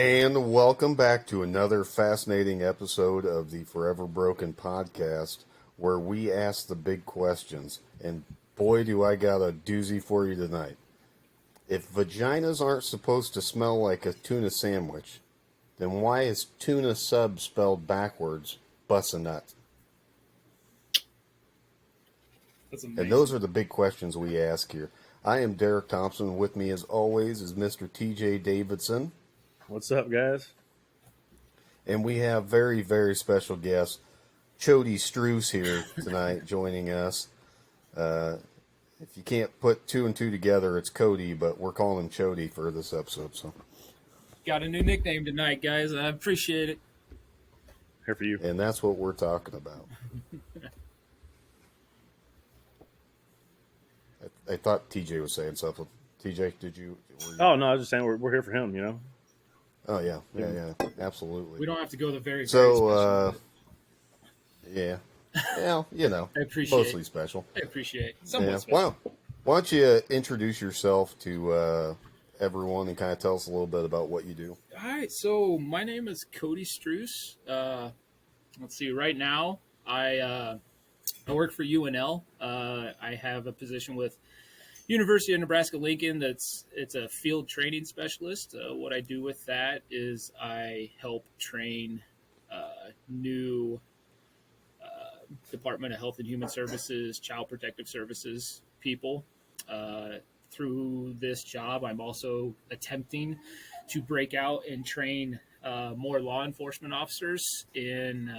And welcome back to another fascinating episode of the Forever Broken podcast, where we ask the big questions. And boy, do I got a doozy for you tonight. If vaginas aren't supposed to smell like a tuna sandwich, then why is tuna sub spelled backwards bus a nut? That's amazing. And those are the big questions we ask here. I am Derek Thompson. With me, as always, is Mr. TJ Davidson. What's up, guys? And we have very, very special guest, Cody Struss, here tonight joining us. If you can't put two and two together, it's Cody, but we're calling him Chodey for this episode. So, got a new nickname tonight, guys. I appreciate it. Here for you. And that's what we're talking about. I thought TJ was saying something. TJ, did you? Oh, no, I was just saying we're here for him, you know? Oh, yeah, absolutely. We don't have to go the very so, yeah. Well, you know, I appreciate mostly it. special. I appreciate it. Somewhat special. Wow. Why don't you introduce yourself to everyone and kind of tell us a little bit about what you do? All right, so my name is Cody Struss. Let's see, right now I work for UNL. I have a position with University of Nebraska-Lincoln. It's a field training specialist. What I do with that is I help train new Department of Health and Human Services, Child Protective Services people. Through this job, I'm also attempting to break out and train more law enforcement officers in,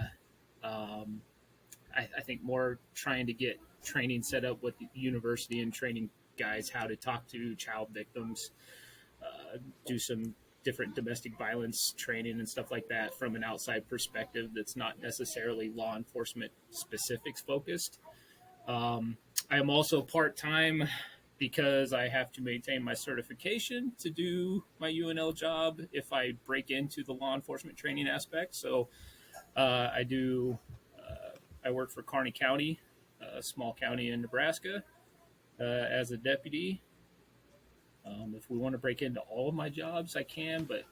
I think, more trying to get training set up with the university and training guys how to talk to child victims, do some different domestic violence training and stuff like that from an outside perspective that's not necessarily law enforcement specifics focused. I am also part-time because I have to maintain my certification to do my UNL job if I break into the law enforcement training aspect. So I work for Kearney County, a small county in Nebraska, as a deputy. If we want to break into all of my jobs, I can, but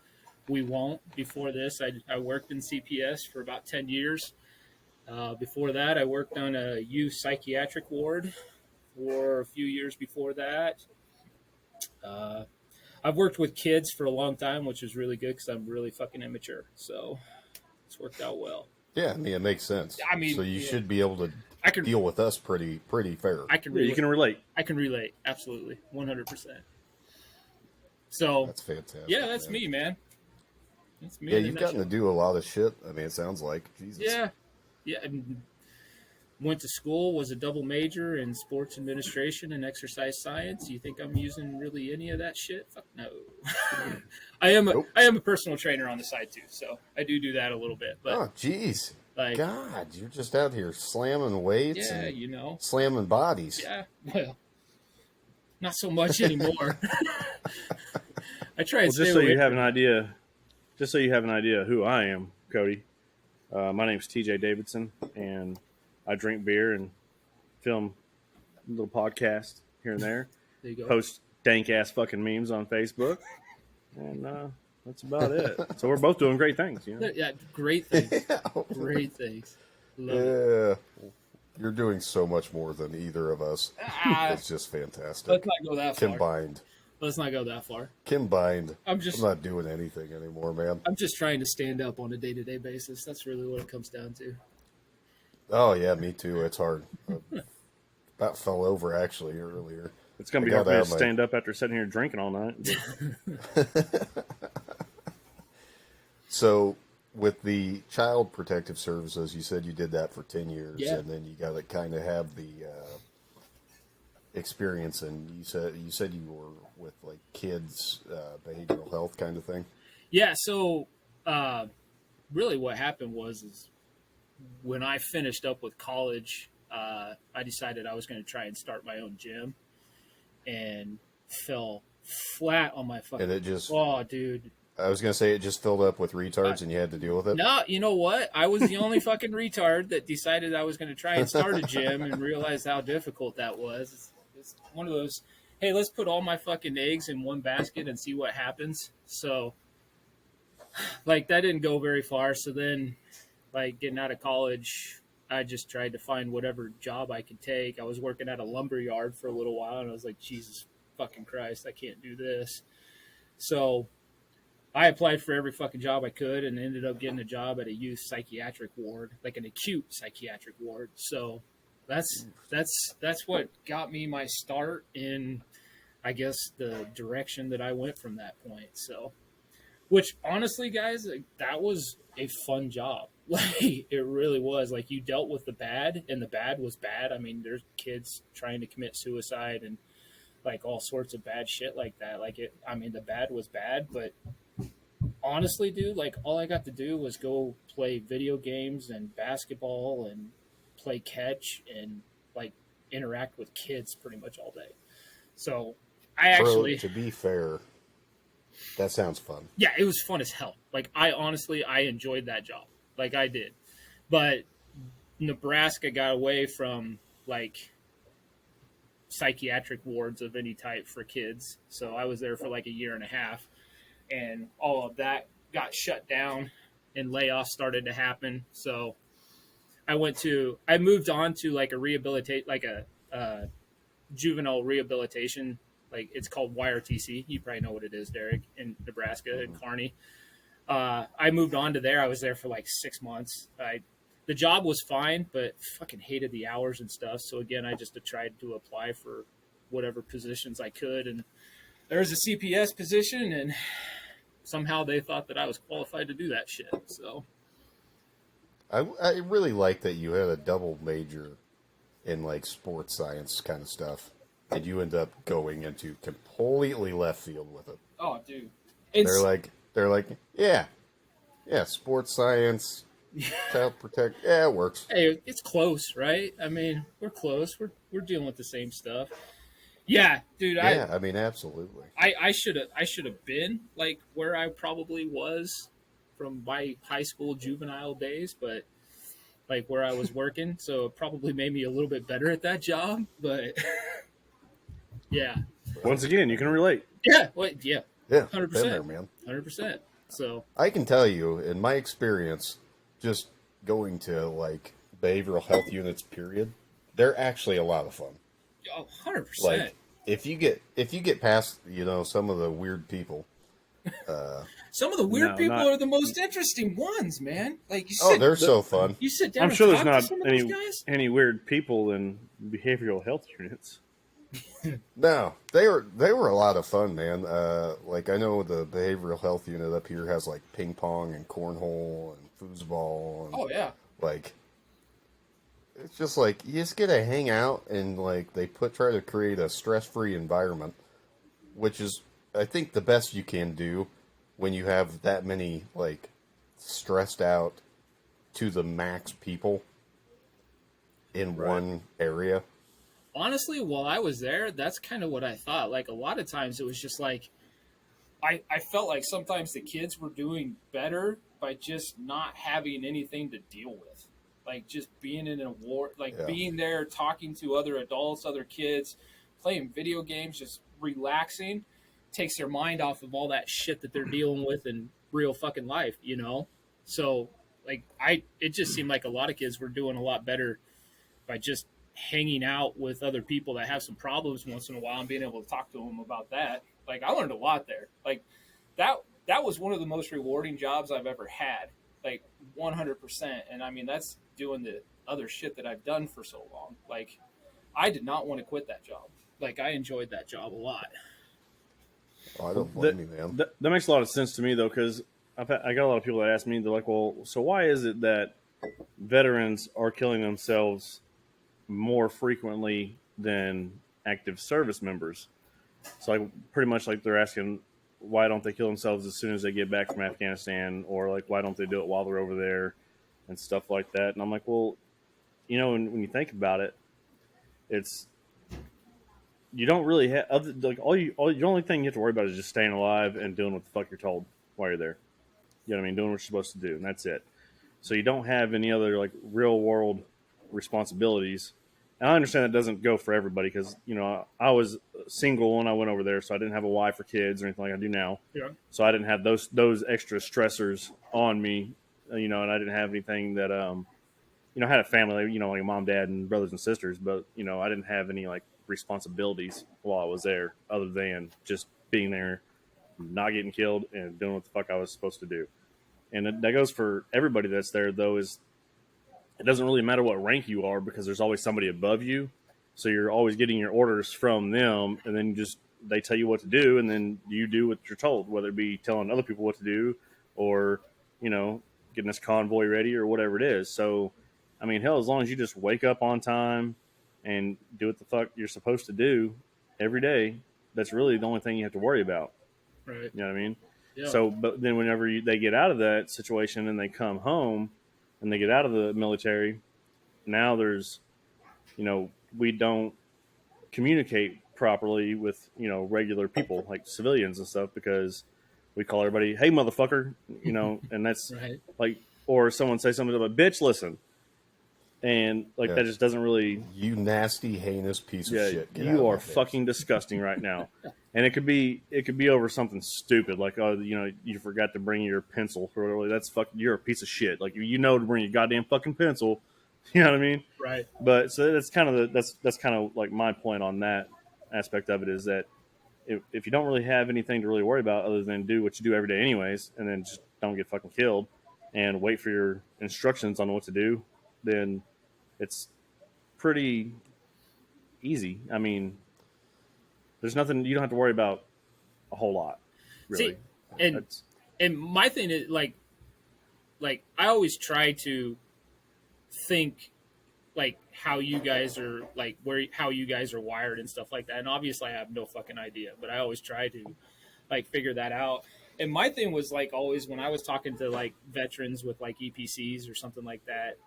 we won't. Before this, I worked in CPS for about 10 years. Before that, I worked on a youth psychiatric ward for a few years before that. I've worked with kids for a long time, which is really good because I'm really fucking immature. So it's worked out well. Yeah, I mean, it makes sense. I mean, so you should be able to deal with us pretty fair. I can relate. You can relate. I can relate. Absolutely. 100%. So that's fantastic. Yeah, that's me, man. That's me. Yeah, you've gotten to do a lot of shit. I mean, it sounds like Jesus. Yeah. Went to school, was a double major in sports administration and exercise science. You think I'm using really any of that shit? Fuck no. I am a personal trainer on the side too, so I do that a little bit. But, oh, jeez. Like, God, you're just out here slamming weights and slamming bodies. Yeah, well, not so much anymore. I try and stay just so away you have an idea, who I am, Cody. My name's TJ Davidson, and I drink beer and film a little podcast here and there. There you go. Post dank ass fucking memes on Facebook, and that's about it. So we're both doing great things, you know. Yeah, great things. Great things. Love it. You're doing so much more than either of us. It's just fantastic. Let's not go that far. Combined. Let's not go that far. Combined. I'm not doing anything anymore, man. I'm just trying to stand up on a day-to-day basis. That's really what it comes down to. Oh, yeah, me too. It's hard. About fell over, actually, earlier. It's going to be hard for me to stand up after sitting here drinking all night. So, with the Child Protective Services, you said you did that for 10 years, and then you got to kind of have the experience, and you said you were with, like, kids, behavioral health kind of thing? Yeah, so really what happened was when I finished up with college, I decided I was going to try and start my own gym, and fell flat on my fucking... And it just... Oh, dude. I was going to say it just filled up with retards and you had to deal with it? No, you know what? I was the only fucking retard that decided I was going to try and start a gym and realized how difficult that was. It's one of those, hey, let's put all my fucking eggs in one basket and see what happens. So like that didn't go very far. So then, like getting out of college, I just tried to find whatever job I could take. I was working at a lumber yard for a little while, and I was like, Jesus fucking Christ, I can't do this. So I applied for every fucking job I could, and ended up getting a job at a youth psychiatric ward, like an acute psychiatric ward. So that's what got me my start in, I guess, the direction that I went from that point. So, which honestly, guys, like, that was a fun job. Like it really was. Like you dealt with the bad, and the bad was bad. I mean, there's kids trying to commit suicide and like all sorts of bad shit like that. Like it. I mean, the bad was bad, but honestly, dude, like all I got to do was go play video games and basketball and play catch and like interact with kids pretty much all day. So I actually, to be fair, that sounds fun. yeah, it was fun as hell. Like I honestly, I enjoyed that job. Like I did, but Nebraska got away from like psychiatric wards of any type for kids. So I was there for like a year and a half, and all of that got shut down and layoffs started to happen. So I moved on to like a juvenile rehabilitation. Like it's called YRTC. You probably know what it is, Derek, in Nebraska and Kearney. I moved on to there. I was there for like 6 months. The job was fine, but fucking hated the hours and stuff. So again, I just tried to apply for whatever positions I could, and there was a CPS position, and somehow they thought that I was qualified to do that shit. So I really like that you had a double major in like sports science kind of stuff, and you end up going into completely left field with it. oh, dude, They're like, yeah, sports science, child protect, yeah, it works. hey, it's close, right? I mean, we're close. We're dealing with the same stuff. Yeah, dude. Yeah, I mean, absolutely. I should have been like where I probably was from my high school juvenile days, but like where I was working, so it probably made me a little bit better at that job. But yeah, Once again, you can relate. yeah, wait, yeah, Yeah, 100%, been there, man. 100%. So I can tell you, in my experience, just going to like behavioral health units, period, they're actually a lot of fun. 100%. Like if you get past some of the weird people. Some of the weird No, people not- are the most interesting ones, man. Like you Oh, sit, they're so fun. you sit down. I'm and sure there's talk to not some of those guys. any weird people in behavioral health units. No, they were a lot of fun, man. Like I know the behavioral health unit up here has like ping pong and cornhole and foosball. And, Oh yeah. like it's just like you just get to hang out and like they try to create a stress-free environment, which is I think the best you can do when you have that many like stressed out to the max people in one area. Honestly, while I was there, that's kind of what I thought. Like a lot of times it was just like I felt like sometimes the kids were doing better by just not having anything to deal with. Like just being in a war, like Yeah. being there, talking to other adults, other kids, playing video games, just relaxing, takes their mind off of all that shit that they're dealing with in real fucking life, you know? So like it just seemed like a lot of kids were doing a lot better by just hanging out with other people that have some problems once in a while and being able to talk to them about that. Like I learned a lot there. Like that was one of the most rewarding jobs I've ever had. Like 100%. And I mean, that's doing the other shit that I've done for so long. Like I did not want to quit that job. Like I enjoyed that job a lot. Oh, I don't blame you, man. That makes a lot of sense to me, though, because I got a lot of people that ask me, they're like, well, so why is it that veterans are killing themselves more frequently than active service members? So like pretty much like they're asking, why don't they kill themselves as soon as they get back from Afghanistan, or like why don't they do it while they're over there and stuff like that? And I'm like, well, when you think about it, it's you don't really have like the only thing you have to worry about is just staying alive and doing what the fuck you're told while you're there. You know what I mean? Doing what you're supposed to do, and that's it. So you don't have any other like real world responsibilities And I understand that doesn't go for everybody because, you know, I was single when I went over there, so I didn't have a wife or kids or anything like I do now. Yeah. So I didn't have those extra stressors on me, you know, and I didn't have anything that, you know, I had a family, you know, like a mom, dad, and brothers and sisters, but, you know, I didn't have any, like, responsibilities while I was there other than just being there, not getting killed, and doing what the fuck I was supposed to do. And that goes for everybody that's there, though, is it doesn't really matter what rank you are because there's always somebody above you. So you're always getting your orders from them, and then just they tell you what to do, and then you do what you're told, whether it be telling other people what to do or, you know, getting this convoy ready or whatever it is. So, I mean, hell, as long as you just wake up on time and do what the fuck you're supposed to do every day, that's really the only thing you have to worry about. Right. You know what I mean? Yeah. So, but then whenever they get out of that situation and they come home and they get out of the military, now there's, you know, we don't communicate properly with, you know, regular people like civilians and stuff because we call everybody, hey, motherfucker, you know, and that's Right. like, or someone say something about, bitch, listen. And like Yeah. that just doesn't really, You nasty, heinous piece of yeah, shit. Get out you of are my face. fucking disgusting right now. And it could be over something stupid like, oh, you know, you forgot to bring your pencil or whatever. That's fucking, you're a piece of shit. Like, you know, to bring your goddamn fucking pencil. You know what I mean? Right. But so that's kind of that's kind of like my point on that aspect of it is that if you don't really have anything to really worry about other than do what you do every day anyways, and then just don't get fucking killed and wait for your instructions on what to do, then it's pretty easy. I mean, there's nothing you don't have to worry about a whole lot, really. See, and That's, and my thing is like I always try to think like how you guys are like how you guys are wired and stuff like that. And obviously I have no fucking idea, but I always try to like figure that out. And my thing was like always when I was talking to like veterans with like EPCs or something like that,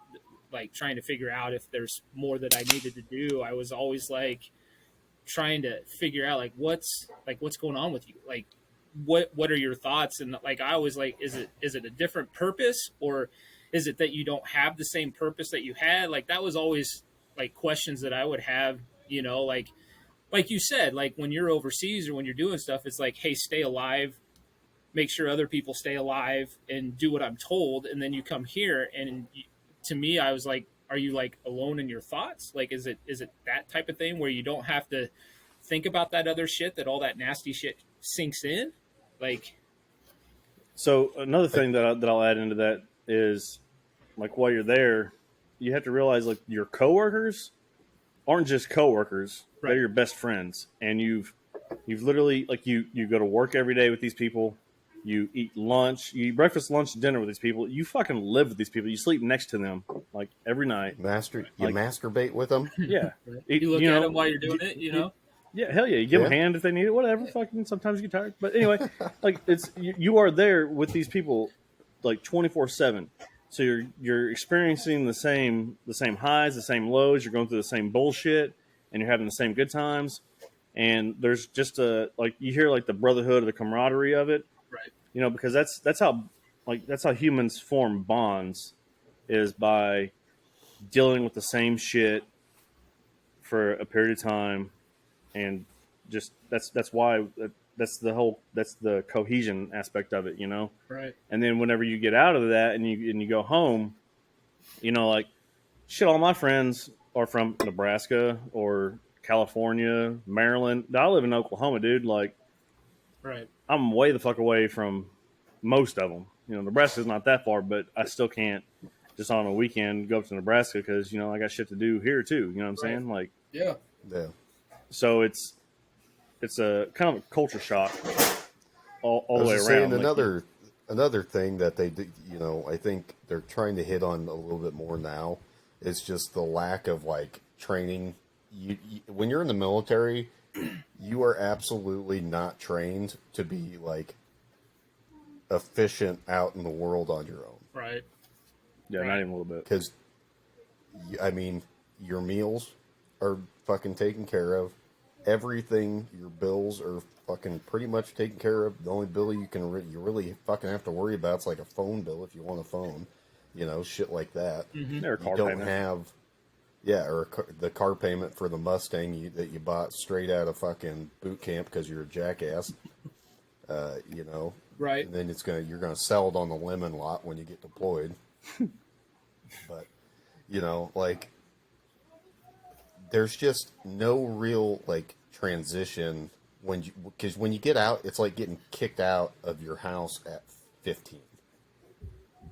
like trying to figure out if there's more that I needed to do, I was always like trying to figure out like what's going on with you, like what are your thoughts. And like I always like, is it a different purpose, or is it that you don't have the same purpose that you had? Like that was always like questions that I would have, you know, like you said, like when you're overseas or when you're doing stuff, it's like, hey, stay alive, make sure other people stay alive and do what I'm told. And then you come here and to me, I was like, are you like alone in your thoughts? Like, is it that type of thing where you don't have to think about that other shit, that all that nasty shit sinks in? Like, so another thing that I'll add into that is like while you're there, you have to realize like your coworkers aren't just coworkers; right. they're your best friends, and you've literally like you go to work every day with these people. You eat lunch, you eat breakfast, lunch, dinner with these people. You fucking live with these people. You sleep next to them like every night. You like, masturbate with them. Yeah, Right. You look at them while you're doing it, you know. Yeah, hell yeah. You give them a Yeah. hand if they need it, whatever. Fucking sometimes you get tired. But anyway, like it's you are there with these people like 24/7. So you're experiencing the same highs, the same lows, you're going through the same bullshit, and you're having the same good times. And there's just a like you hear like the brotherhood or the camaraderie of it. Right. You know, because that's how humans form bonds is by dealing with the same shit for a period of time, and just that's the cohesion aspect of it, you know. Right. And then whenever you get out of that and you go home, you know, like shit, all my friends are from Nebraska or California, Maryland. I live in Oklahoma, dude. Like, Right. I'm way the fuck away from most of them. You know, Nebraska's not that far, but I still can't just on a weekend go up to Nebraska because, you know, I got shit to do here too. You know what I'm saying? Like, Yeah. Yeah. so it's a kind of a culture shock all I the was way just around. saying Like, another thing that they do, you know, I think they're trying to hit on a little bit more now is just the lack of like training. You when you're in the military, you are absolutely not trained to be like efficient out in the world on your own. Right. yeah, not even a little bit. Because, I mean, your meals are fucking taken care of. Everything, your bills are fucking pretty much taken care of. The only bill you really fucking have to worry about is like a phone bill if you want a phone. You know, shit like that. Mm-hmm. They're a You car don't payment. have, Yeah, or the car payment for the Mustang that you bought straight out of fucking boot camp because you're a jackass. You know, Right. And then you're gonna sell it on the lemon lot when you get deployed. But you know, like, there's just no real like transition because when you get out, it's like getting kicked out of your house at 15.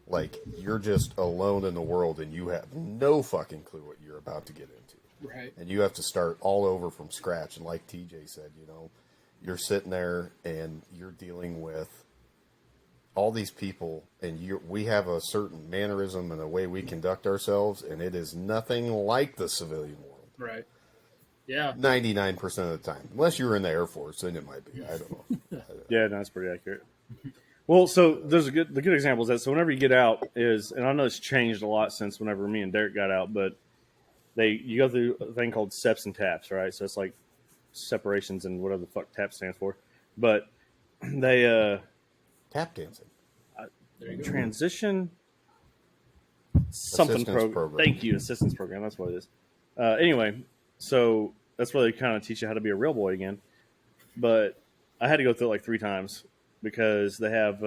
Like, you're just alone in the world and you have no fucking clue what you're about to get into. Right. And you have to start all over from scratch. And like TJ said, you know, you're sitting there and you're dealing with all these people, and we have a certain mannerism and a way we conduct ourselves, and it is nothing like the civilian world. Right. Yeah. 99% of the time. Unless you were in the Air Force, then it might be. I don't know. Yeah, no, that's pretty accurate. Well, so there's the good example is that so whenever you get out is, and I know it's changed a lot since whenever me and Derek got out, but you go through a thing called SEPs and TAPs, right? So it's like separations and whatever the fuck TAP stands for, but they Tap dancing. There you go. transition something Program. Thank you, assistance program. That's what it is. Anyway, so that's where they kind of teach you how to be a real boy again. But I had to go through it like 3 times because they have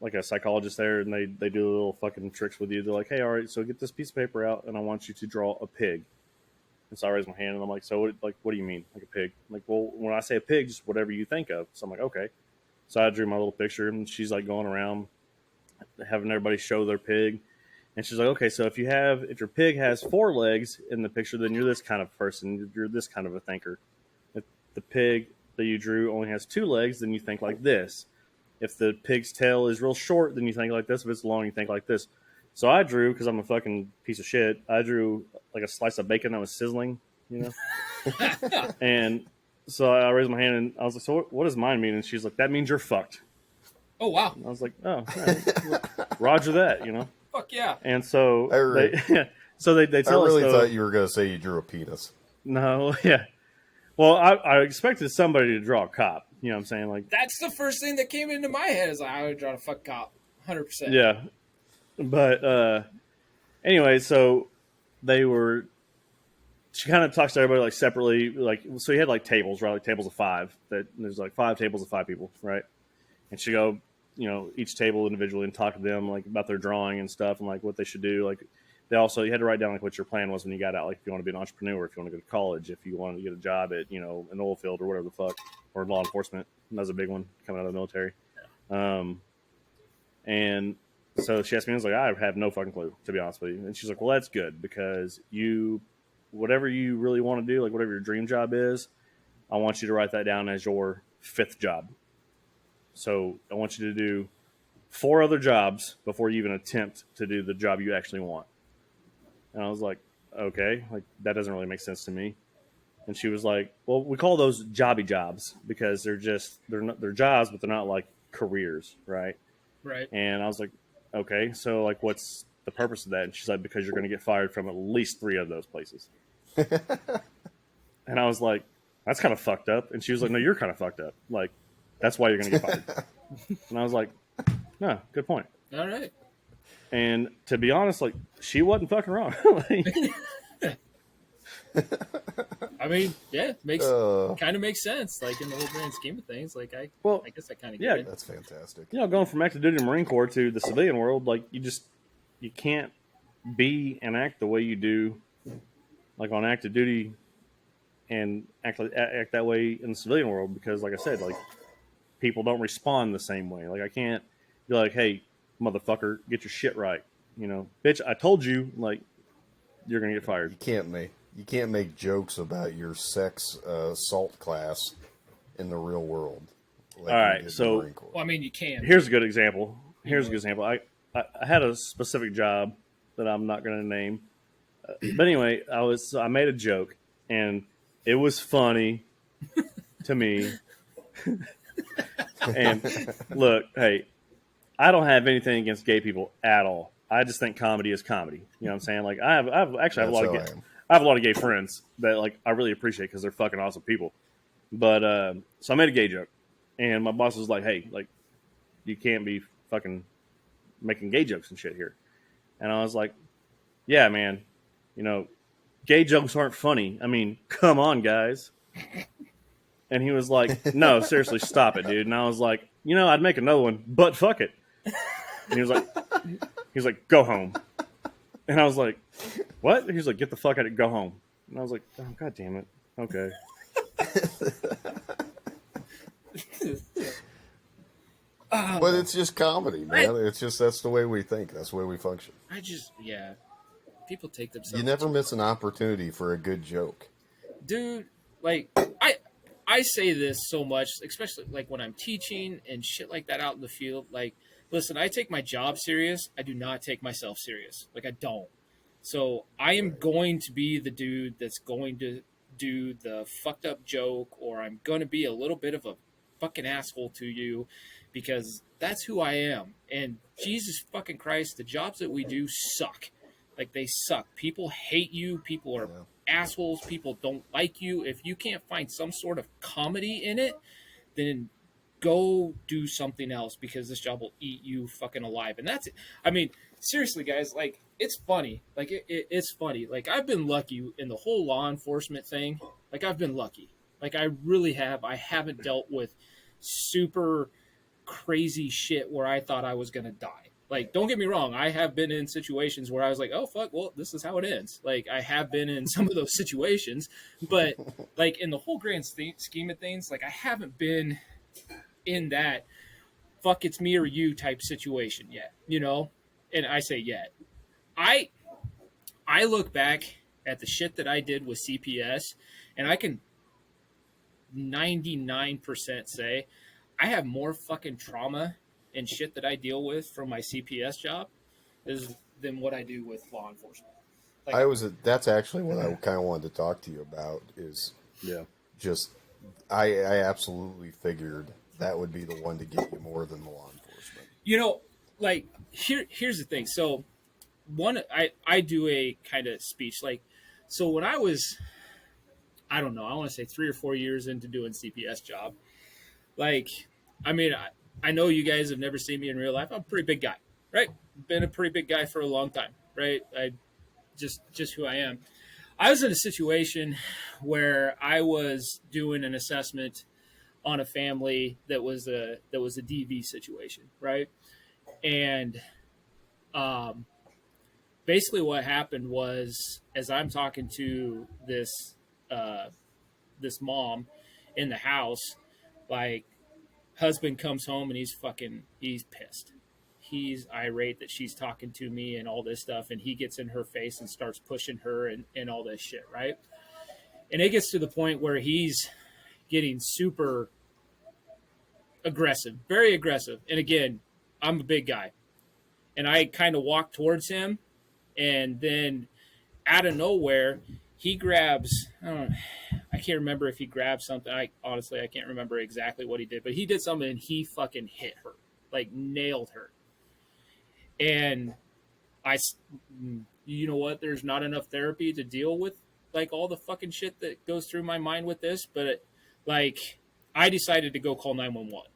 like a psychologist there, and they do little fucking tricks with you. They're like, hey, all right, so get this piece of paper out, and I want you to draw a pig. And so I raise my hand, and I'm like, so what do you mean, like a pig? I'm like, well, when I say a pig, just whatever you think of. So I'm like, okay. So I drew my little picture, and she's like going around having everybody show their pig. And she's like, okay, so if your pig has 4 legs in the picture, then you're this kind of person. You're this kind of a thinker. If the pig that you drew only has 2 legs, then you think like this. If the pig's tail is real short, then you think like this. If it's long, you think like this. So I drew, because I'm a fucking piece of shit, I drew like a slice of bacon that was sizzling, you know? And so I raised my hand, and I was like, so what does mine mean? And she's like, that means you're fucked. Oh, wow. And I was like, oh, right. Roger that, you know? Fuck yeah. And so they I tell us, really though, thought you were going to say you drew a penis. no, yeah. Well, I expected somebody to draw a cop. You know what I'm saying? Like, That's the first thing that came into my head is like, I would draw a fuck cop. 100%. yeah. But anyway, so she kind of talks to everybody like separately, like, so you had like tables, right? Like tables of 5, that there's like 5 tables of 5 people, right? And she go, you know, each table individually and talk to them like about their drawing and stuff and like what they should do. Like, you had to write down like what your plan was when you got out. Like, if you want to be an entrepreneur, if you want to go to college, if you wanted to get a job at, you know, an oil field or whatever the fuck, or law enforcement. That was a big one coming out of the military. And so she asked me, I was like, I have no fucking clue, to be honest with you. And she's like, well, that's good, because whatever you really want to do, like whatever your dream job is, I want you to write that down as your 5th job. So I want you to do 4 other jobs before you even attempt to do the job you actually want. And I was like, okay, like that doesn't really make sense to me. And she was like, well, we call those jobby jobs because they're jobs, but they're not like careers, right? Right. And I was like, okay, so like what's the purpose of that? And she's like, because you're going to get fired from at least 3 of those places. And I was like, that's kind of fucked up. And she was like, no, you're kind of fucked up. Like, that's why you're going to get fired. And I was like, no, good point. All right. And to be honest, like, she wasn't fucking wrong. Like, I mean, yeah, kind of makes sense. Like in the whole grand scheme of things, like I guess I kind of get it. That's fantastic. you know, going from active duty Marine Corps to the civilian world, like you can't be and act the way you do, like on active duty, and act that way in the civilian world, because, like I said, like people don't respond the same way. Like I can't be like, hey, motherfucker, get your shit right. You know, bitch, I told you, like, you're gonna get fired. You can't make jokes about your sex assault class in the real world. Like, all right, so well, I mean, you can. Here's a good example. I had a specific job that I'm not going to name, but anyway, I made a joke, and it was funny to me. And look, hey, I don't have anything against gay people at all. I just think comedy is comedy. You know what I'm saying? Like I have a lot of gay friends that like I really appreciate because they're fucking awesome people. But so I made a gay joke, and my boss was like, "Hey, like you can't be fucking making gay jokes and shit here." And I was like, "Yeah, man, you know, gay jokes aren't funny. I mean, come on, guys. And he was like, no, seriously, stop it, dude. And I was like, I'd make another one, but fuck it. And he was like, go home. And I was like, what? He was like, get the fuck out of it, go home. And I was like, oh, God damn it. Okay. But it's just comedy, man. It's just, that's the way we think. That's the way we function. People take themselves. You never miss an opportunity for a good joke. Dude, like, I say this so much, especially like when I'm teaching and shit like that out in the field. Like, listen, I take my job serious. I do not take myself serious. Like, I don't. So I am going to be the dude that's going to do the fucked up joke, or I'm going to be a little bit of a fucking asshole to you, because that's who I am. And Jesus fucking Christ, the jobs that we do suck. Like, they suck. People hate you. People are assholes. People don't like you. If you can't find some sort of comedy in it, then go do something else, because this job will eat you fucking alive. And that's it. I mean, seriously, guys, like, it's funny. Like, it's funny. Like, I've been lucky in the whole law enforcement thing. Like, I've been lucky. Like, I really have. I haven't dealt with super crazy shit where I thought I was going to die. Like, don't get me wrong. I have been in situations where I was like, oh, fuck, well, this is how it ends. Like, I have been in some of those situations. But, like, in the whole grand scheme of things, like, I haven't been in that fuck it's me or you type situation yet, And I say yet. I look back at the shit that I did with CPS, and I can 99% say I have more fucking trauma and shit that I deal with from my CPS job than what I do with law enforcement. Like, That's actually what I kind of wanted to talk to you about is just, I absolutely figured that would be the one to get you more than the law enforcement. Like, here's the thing. So I do a kind of speech, like, so when I was, I don't know, I want to say 3 or 4 years into doing CPS job, like, I mean, I know you guys have never seen me in real life. I'm a pretty big guy, right? Been a pretty big guy for a long time, right? I just who I am. I was in a situation where I was doing an assessment on a family that was a DV situation, right? And basically what happened was, as I'm talking to this this mom in the house, like, husband comes home and he's pissed. He's irate that she's talking to me and all this stuff, and he gets in her face and starts pushing her and all this shit, right? And it gets to the point where he's getting super aggressive, very aggressive. And again, I'm a big guy. And I kind of walk towards him, and then out of nowhere, he grabs, I can't remember if he grabbed something. I can't remember exactly what he did, but he did something and he fucking hit her, like nailed her. And you know what? There's not enough therapy to deal with like all the fucking shit that goes through my mind with this, but I decided to go call 911.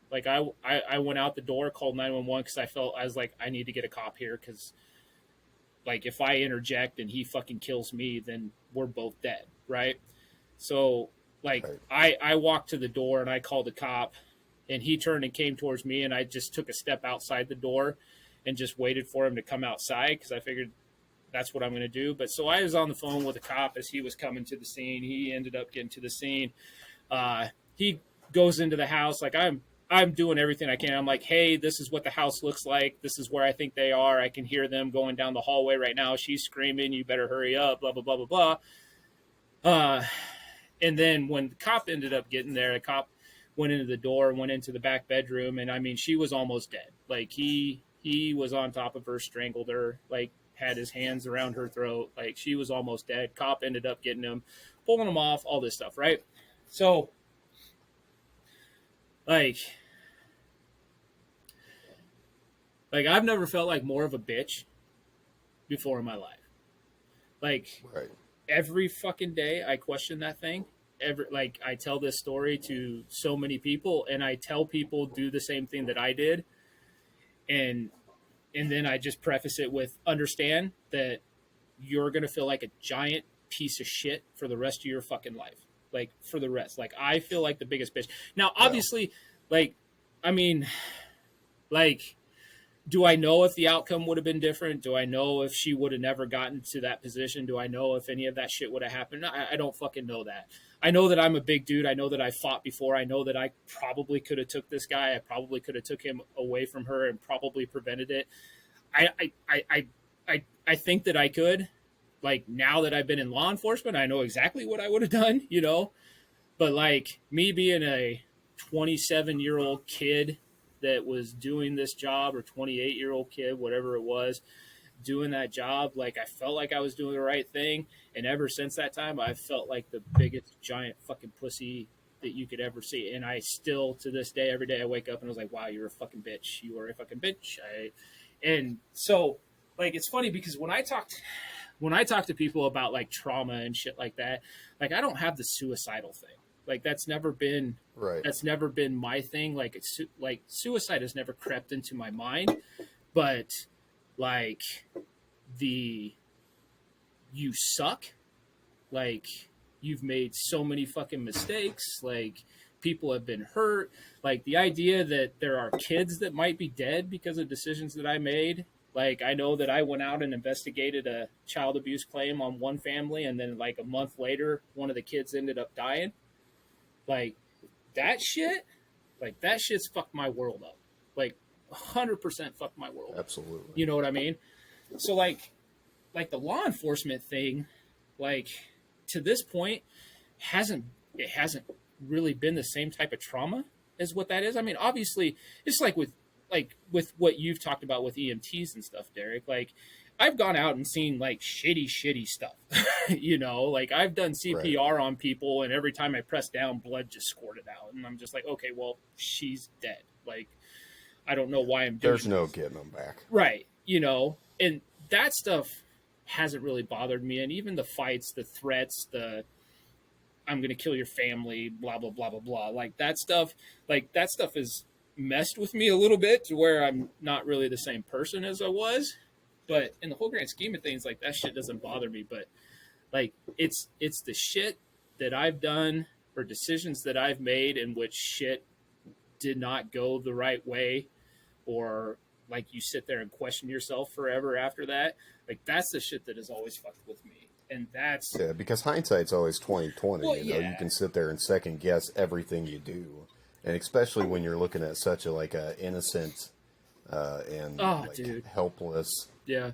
Like, I went out the door, called 911 because I was like, I need to get a cop here, because like, if I interject and he fucking kills me, then we're both dead, right? So, like, I walked to the door and I called the cop, and he turned and came towards me, and I just took a step outside the door and just waited for him to come outside, because I figured that's what I'm going to do. But so I was on the phone with the cop as he was coming to the scene. He ended up getting to the scene. He goes into the house. Like, I'm doing everything I can. I'm like, hey, this is what the house looks like. This is where I think they are. I can hear them going down the hallway right now. She's screaming, you better hurry up, blah, blah, blah, blah, blah. And then when the cop ended up getting there, the cop went into the door, went into the back bedroom. And I mean, she was almost dead. Like, he was on top of her, strangled her, like, had his hands around her throat. Like, she was almost dead. Cop ended up getting him, pulling him off, all this stuff, right? So, like I've never felt like more of a bitch before in my life. Like, every fucking day I question that thing. I tell this story to so many people, and I tell people do the same thing that I did. And then I just preface it with, understand that you're going to feel like a giant piece of shit for the rest of your fucking life. Like, for the rest. Like, I feel like the biggest bitch. Now, obviously, like, I mean, like, do I know if the outcome would have been different? Do I know if she would have never gotten to that position? Do I know if any of that shit would have happened? I don't fucking know that. I know that I'm a big dude. I know that I fought before. I know that I probably could have took this guy. I probably could have took him away from her and probably prevented it. I think that I could. Like, now that I've been in law enforcement, I know exactly what I would have done, you know? But, like, me being a 27-year-old kid that was doing this job, or 28-year-old kid, whatever it was, doing that job, like, I felt like I was doing the right thing. And ever since that time, I've felt like the biggest giant fucking pussy that you could ever see. And I still, to this day, every day I wake up and I was like, wow, you're a fucking bitch. You are a fucking bitch. And so, like, it's funny because when I talk to people about, like, trauma and shit like that, like, I don't have the suicidal thing. Like, that's never been my thing. Like, suicide has never crept into my mind. But, like, you suck. Like, you've made so many fucking mistakes. Like, people have been hurt. Like, the idea that there are kids that might be dead because of decisions that I made. Like, I know that I went out and investigated a child abuse claim on one family, and then, like, a month later, one of the kids ended up dying. Like, that shit's fucked my world up. Like, 100% fucked my world up. Absolutely. You know what I mean? So, like the law enforcement thing, like, to this point, it hasn't really been the same type of trauma as what that is. I mean, obviously, it's like with what you've talked about with EMTs and stuff, Derek. Like, I've gone out and seen, like, shitty stuff. You know, like, I've done CPR on people, and every time I press down, blood just squirted out, and I'm just like, okay, well, she's dead. Like, I don't know why I'm doing There's no getting them back. Right. You know, and that stuff hasn't really bothered me. And even the fights, the threats, I'm going to kill your family, blah, blah, blah, blah, blah. Like, that stuff has messed with me a little bit to where I'm not really the same person as I was. But in the whole grand scheme of things, like, that shit doesn't bother me. But, like, it's the shit that I've done or decisions that I've made in which shit did not go the right way, or, like, you sit there and question yourself forever after that. Like, that's the shit that has always fucked with me. And that's... Yeah, because hindsight's always 20/20. Well, you know, you can sit there and second guess everything you do. And especially when you're looking at such a, like, a innocent and like, helpless you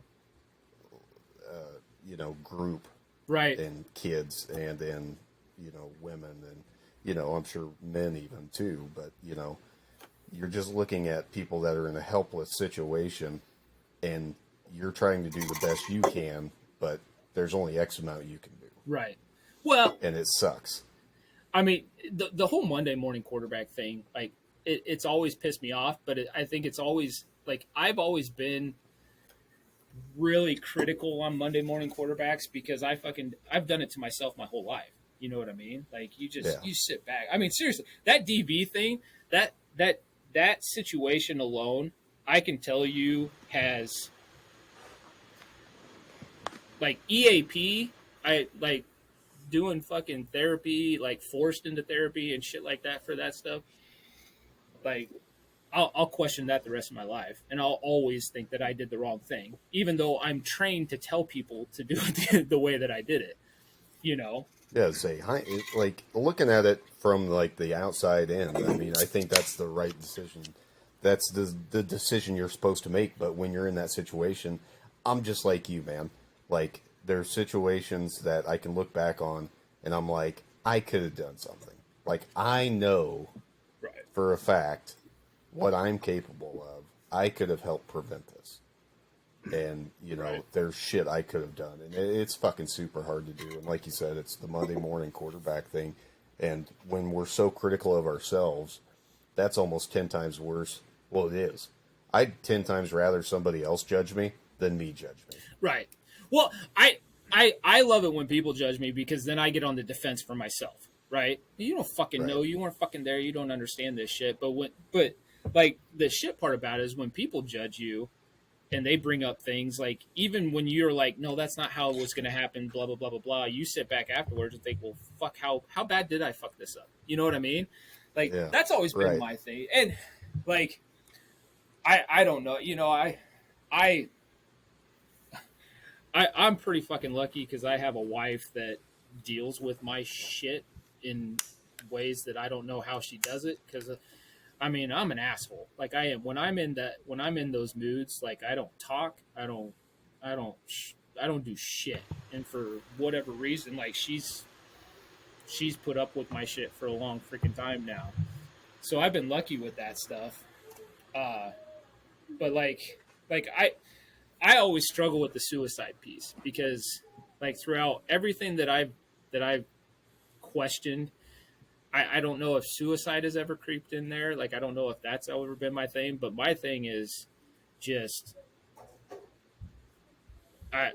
know, group. Right. And kids and you know, women and, you know, I'm sure men even too, but, you know, you're just looking at people that are in a helpless situation, and you're trying to do the best you can, but there's only X amount you can do. Right. Well, and it sucks. I mean, the whole Monday morning quarterback thing, like, it's always pissed me off, but I think it's always, like, I've always been really critical on Monday morning quarterbacks because I've done it to myself my whole life. You know what I mean? Like, you sit back. I mean, seriously, that DB thing, that situation alone, I can tell you has, like, EAP, I, like, doing fucking therapy, like, forced into therapy and shit like that for that stuff. Like, I'll question that the rest of my life, and I'll always think that I did the wrong thing, even though I'm trained to tell people to do it the way that I did it, you know? Yeah, like, looking at it from, like, the outside in, I mean, I think that's the right decision. That's the decision you're supposed to make, but when you're in that situation, I'm just like you, man. Like, there's situations that I can look back on, and I'm like, I could have done something. Like, I know for a fact what I'm capable of. I could have helped prevent this. And, you know, there's shit I could have done. And it's fucking super hard to do. And like you said, it's the Monday morning quarterback thing. And when we're so critical of ourselves, that's almost 10 times worse. Well, it is. I'd 10 times rather somebody else judge me than me judge me. Right. Well, I love it when people judge me because then I get on the defense for myself, right? You don't fucking know. You weren't fucking there. You don't understand this shit. But like, the shit part about it is when people judge you, and they bring up things like, even when you're like, no, that's not how it was going to happen, blah blah blah blah blah, you sit back afterwards and think, well, fuck, how bad did I fuck this up? You know what I mean? Like, Yeah, that's always been right. my thing. And like, I don't know, you know, I'm pretty fucking lucky because I have a wife that deals with my shit in ways that I don't know how she does it. Because I mean, I'm an asshole. Like, I am when I'm in those moods. Like, I don't talk. I don't do shit. And for whatever reason, like, she's put up with my shit for a long freaking time now. So I've been lucky with that stuff. But like I always struggle with the suicide piece because, like, throughout everything that I've questioned, I don't know if suicide has ever creeped in there. Like, I don't know if that's ever been my thing, but my thing is just, I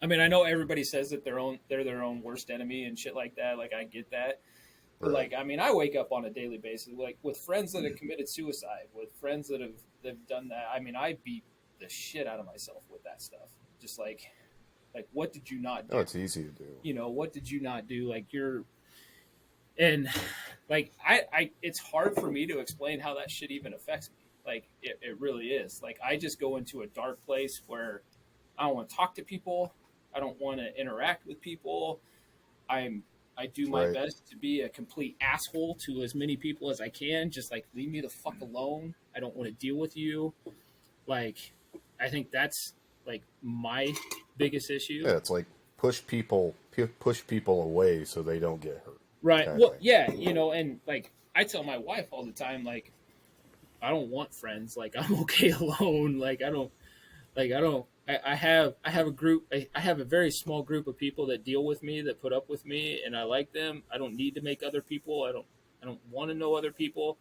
mean, I know everybody says that they're their own worst enemy and shit like that. Like, I get that. But Right. like, I mean, I wake up on a daily basis, like, with friends that have committed suicide, with friends that have done that. I mean, I beat the shit out of myself with that stuff. Just like, what did you not do? Oh, it's easy to do. You know, what did you not do? Like, and like, I it's hard for me to explain how that shit even affects me. Like, it really is. Like, I just go into a dark place where I don't want to talk to people. I don't want to interact with people. I do my Right. best to be a complete asshole to as many people as I can. Just like, leave me the fuck alone. I don't want to deal with you. Like, I think that's like my biggest issue. Yeah, it's like push people away so they don't get hurt. Right. Kinda Well, thing. yeah, you know, and like, I tell my wife all the time, like, I don't want friends. Like, I'm okay alone. Like, I have a group. I have a very small group of people that deal with me, that put up with me, and I like them. I don't need to make other people. I don't want to know other people.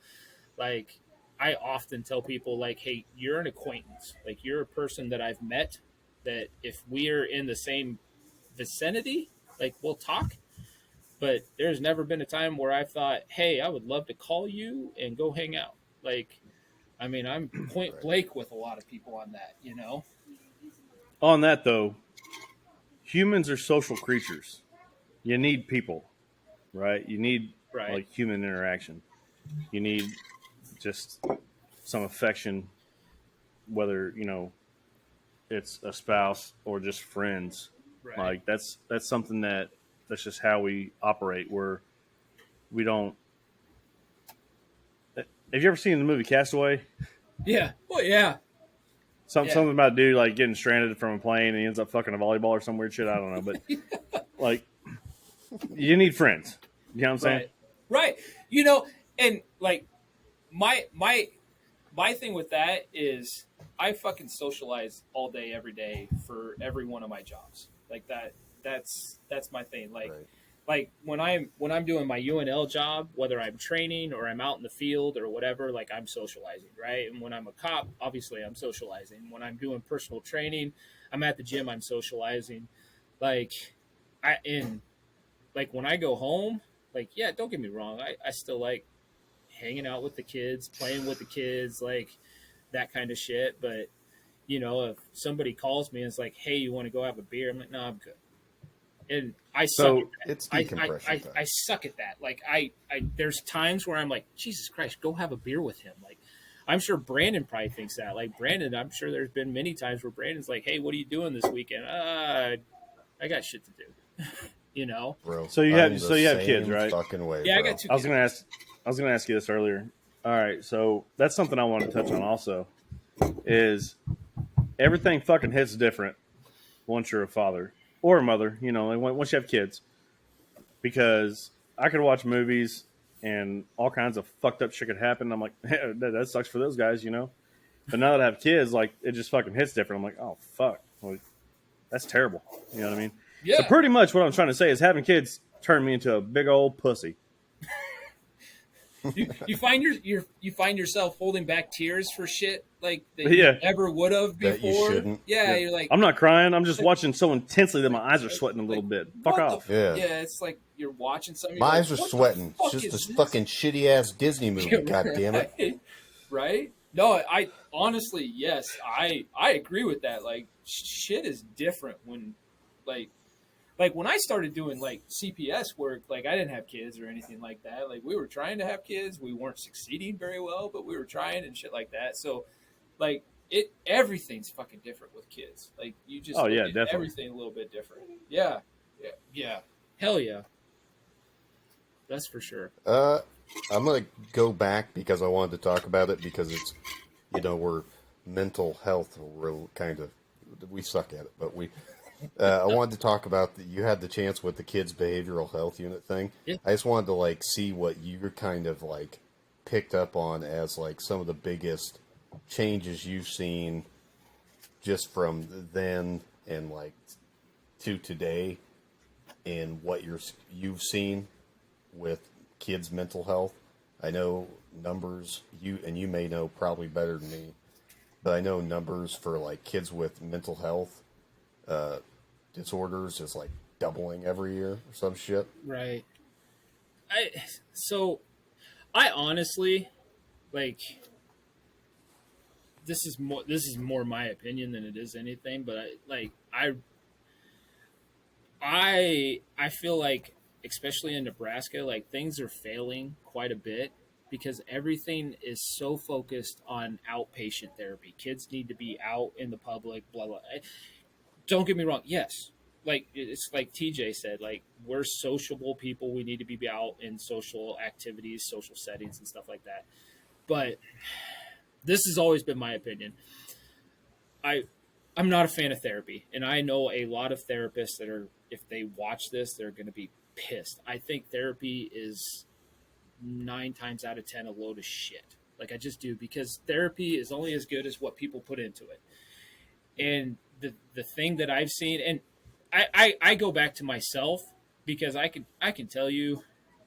Like, I often tell people, like, hey, you're an acquaintance. Like, you're a person that I've met. That if we're in the same vicinity, like, we'll talk. But there's never been a time where I thought, hey, I would love to call you and go hang out. Like, I mean, I'm point Right. blank with a lot of people on that, you know? On that though, humans are social creatures. You need people, right? You need Right. like human interaction. You need just some affection, whether it's a spouse or just friends. Right. Like that's something that's just how we operate. Where we don't. Have you ever seen the movie Castaway? Yeah. Well, yeah. Something about a dude like getting stranded from a plane and he ends up fucking a volleyball or some weird shit. I don't know, but like you need friends. You know what I'm saying? Right. You know, and like my thing with that is I fucking socialize all day, every day for every one of my jobs. Like that's my thing. Like, Right. like when I'm doing my UNL job, whether I'm training or I'm out in the field or whatever, like, I'm socializing, right? And when I'm a cop, obviously I'm socializing. When I'm doing personal training, I'm at the gym, I'm socializing. Like, like when I go home, like, yeah, don't get me wrong, I still like hanging out with the kids, playing with the kids, like that kind of shit. But you know, if somebody calls me and it's like, hey, you want to go have a beer? I'm like, no, I'm good. And I suck at that. It's decompression time. I suck at that. Like, I there's times where I'm like, Jesus Christ, go have a beer with him. Like, I'm sure Brandon probably thinks that. Like, Brandon, I'm sure there's been many times where Brandon's like, hey, what are you doing this weekend? I got shit to do. You know? Bro, So you I'm have the kids, same right? Fucking way, Yeah, I bro. got two I was kids. gonna ask you this earlier. All right, so that's something I want to touch on also. Is everything fucking hits different once you're a father or a mother, like once you have kids. Because I could watch movies and all kinds of fucked up shit could happen. I'm like, hey, that sucks for those guys, But now that I have kids, like, it just fucking hits different. I'm like, oh fuck, like, that's terrible. You know what I mean? Yeah. So pretty much what I'm trying to say is having kids turned me into a big old pussy. You find you find yourself holding back tears for shit like that Yeah. you never would have That you before. shouldn't. Yeah, Yeah. you're like, I'm not crying. I'm just watching so intensely that my eyes are sweating a little bit. Fuck what the off. Yeah. Yeah, it's like you're watching something. My you're eyes like, are what the sweating. It's fuck just is this this? fucking shitty ass Disney movie. God damn it! Right? No, honestly, yes, I agree with that. Like shit is different when like when I started doing like CPS work, like I didn't have kids or anything like that. Like we were trying to have kids, we weren't succeeding very well, but we were trying and shit like that. So like everything's fucking different with kids. Like you just Oh look yeah, at definitely. everything a little bit different. Yeah. Yeah. Yeah. Hell yeah, that's for sure. I'm gonna go back because I wanted to talk about it because it's, we're mental health. We're kind of, we suck at it, but we. I wanted to talk about you had the chance with the kids' behavioral health unit thing. Yeah. I just wanted to like see what you kind of like picked up on as like some of the biggest changes you've seen just from then and like to today in what you've seen with kids' mental health. I know numbers you may know probably better than me, but I know numbers for like kids with mental health disorders is like doubling every year or some shit. Right. I so I honestly like this is more my opinion than it is anything, but I feel like especially in Nebraska, like things are failing quite a bit because everything is so focused on outpatient therapy. Kids need to be out in the public, blah blah. Don't get me wrong, yes. Like it's like TJ said, like we're sociable people. We need to be out in social activities, social settings, and stuff like that. But this has always been my opinion. I I'm not a fan of therapy, and I know a lot of therapists that are if they watch this, they're going to be pissed. I think therapy is 9 times out of 10 a load of shit. Like I just do because therapy is only as good as what people put into it. And the thing that I've seen, and I go back to myself because I can tell you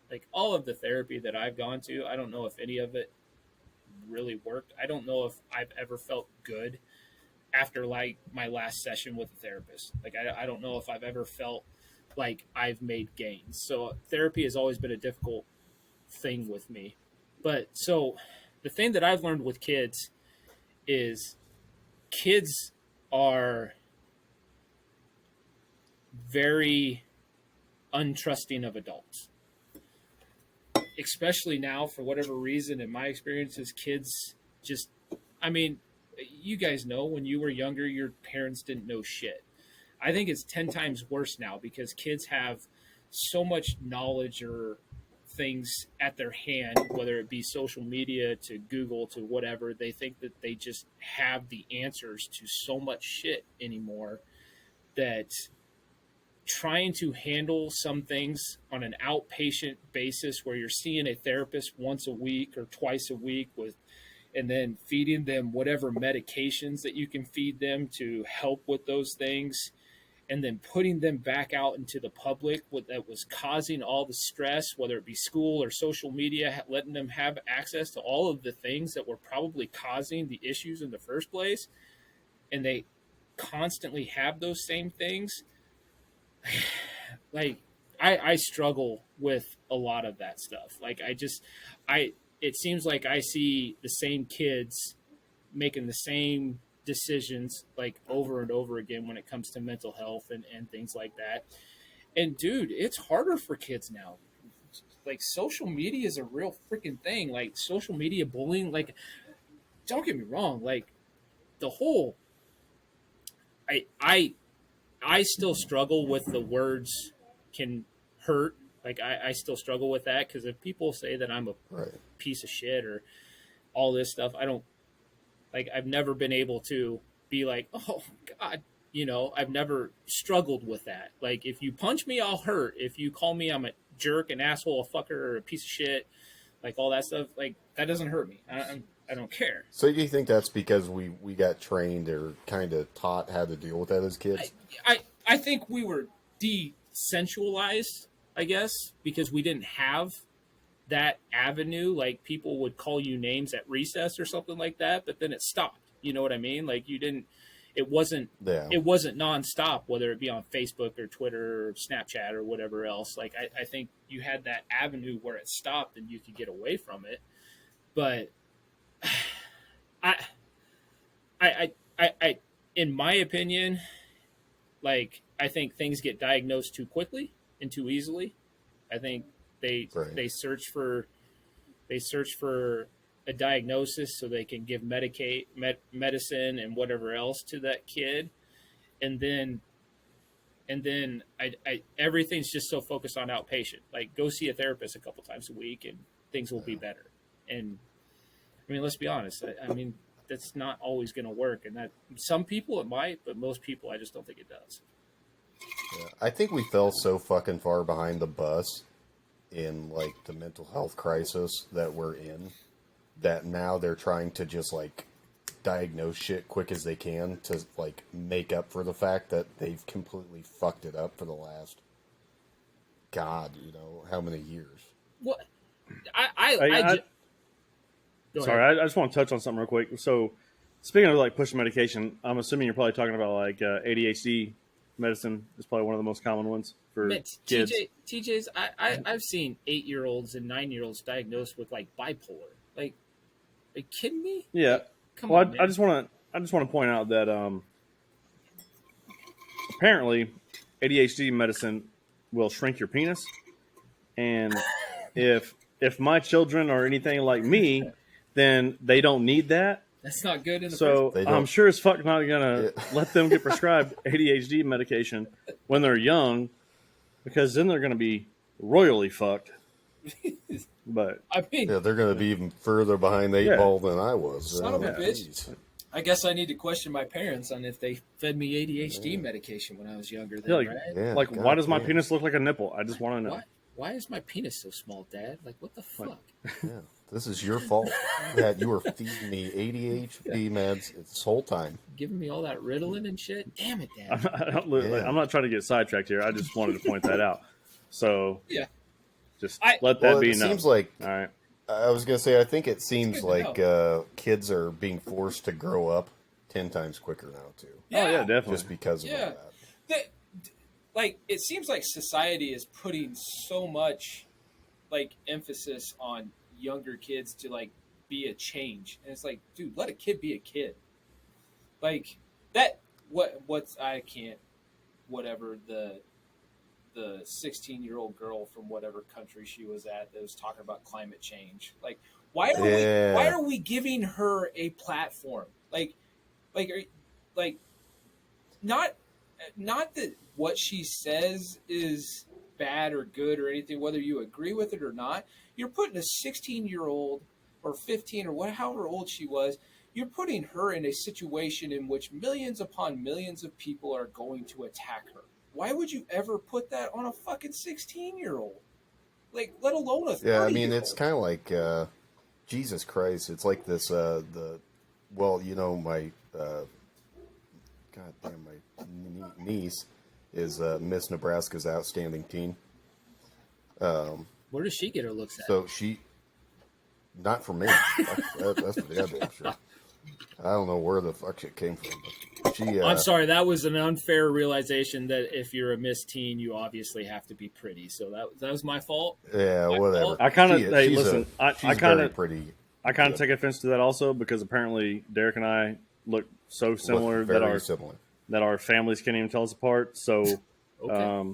like all of the therapy that I've gone to, I don't know if any of it really worked. I don't know if I've ever felt good after like my last session with a therapist. Like I don't know if I've ever felt like I've made gains. So therapy has always been a difficult thing with me. But so the thing that I've learned with kids is kids are very untrusting of adults. Especially now, for whatever reason, in my experiences, kids just, I mean, you guys know when you were younger, your parents didn't know shit. I think it's 10 times worse now because kids have so much knowledge or things at their hand, whether it be social media to Google to whatever. They think that they just have the answers to so much shit anymore that trying to handle some things on an outpatient basis where you're seeing a therapist once a week or twice a week with and then feeding them whatever medications that you can feed them to help with those things and then putting them back out into the public that was causing all the stress, whether it be school or social media, letting them have access to all of the things that were probably causing the issues in the first place, and they constantly have those same things. Like I struggle with a lot of that stuff. Like I it seems like I see the same kids making the same decisions like over and over again when it comes to mental health and things like that. And dude, it's harder for kids now. Like social media is a real freaking thing. Like social media bullying, like don't get me wrong, like the whole I I I still struggle with the words can hurt. Like I still struggle with that because if people say that I'm a Right. piece of shit or all this stuff, I don't like. I've never been able to be like, oh God, I've never struggled with that. Like if you punch me, I'll hurt. If you call me, I'm a jerk, an asshole, a fucker, or a piece of shit, like all that stuff, like that doesn't hurt me. I don't care. So do you think that's because we got trained or kind of taught how to deal with that as kids? I think we were decentralized, I guess, because we didn't have that avenue. Like people would call you names at recess or something like that, but then it stopped. You know what I mean? Like you didn't. It wasn't. Yeah. It wasn't nonstop, whether it be on Facebook or Twitter or Snapchat or whatever else. Like I think you had that avenue where it stopped and you could get away from it. But I I in my opinion, like I think things get diagnosed too quickly and too easily. I think Right. they search for a diagnosis so they can give medicine and whatever else to that kid, and then I everything's just so focused on outpatient. Like go see a therapist a couple times a week and things will be better. And I mean, let's be honest. I mean, that's not always going to work, and that some people it might, but most people I just don't think it does. Yeah. I think we fell so fucking far behind the bus in like the mental health crisis that we're in that now they're trying to just like diagnose shit quick as they can to like make up for the fact that they've completely fucked it up for the last how many years. Well, Sorry, I just want to touch on something real quick. So, speaking of like push medication, I'm assuming you're probably talking about like ADHD medicine is probably one of the most common ones for kids. TJ's. I've seen 8-year-olds and 9-year-olds diagnosed with like bipolar. Like, are you kidding me? Yeah. Come Well, on, man. I just want to point out that apparently ADHD medicine will shrink your penis, and if my children are anything like me, then they don't need that. That's not good in the So They I'm don't- sure as fuck not gonna Yeah. let them get prescribed ADHD medication when they're young, because then they're gonna be royally fucked. But I mean, Yeah, they're going to be even further behind the eight Yeah. ball than I was. Son of a Oh, bitch. jeez. I guess I need to question my parents on if they fed me ADHD medication when I was younger. Then, like, right? Yeah, like, why does my goddamn. penis look like a nipple? I just want to know. Why is my penis so small, Dad? Like, what the fuck? Yeah, this is your fault that you were feeding me ADHD meds this whole time. Giving me all that Ritalin and shit? Damn it, Dad. I'm not trying to get sidetracked here. I just wanted to point that out. So Yeah. just I- let that Well, be it known. seems like All right. I was going to say I think it seems good like to kids are being forced to grow up 10 times quicker now too, Oh yeah, definitely. just because of Yeah. all that. Like, it seems like society is putting so much like emphasis on younger kids to like be a change, and it's like, dude, let a kid be a kid. Like that. What's I can't. Whatever the 16-year-old girl from whatever country she was at that was talking about climate change. Like, why are we giving her a platform? Like not that what she says is bad or good or anything, whether you agree with it or not. You're putting a 16-year-old or 15 or however old she was, you're putting her in a situation in which millions upon millions of people are going to attack her. Why would you ever put that on a fucking 16-year-old? Like, let alone a 30-year-old. Yeah, I mean it's kind of like Jesus Christ. It's like this. My goddamn my niece is Miss Nebraska's outstanding teen. Where does she get her looks at? So she, not for me. That's for the other sure. I don't know where the fuck shit came from. But she. I'm sorry, that was an unfair realization that if you're a Miss Teen, you obviously have to be pretty. So that was my fault. Yeah, whatever. I kind of She- hey, she's listen. she's I kind very of pretty. I kind of take offense to that also, because apparently Derek and I look so similar Look that very similar. our families can't even tell us apart. So, Okay.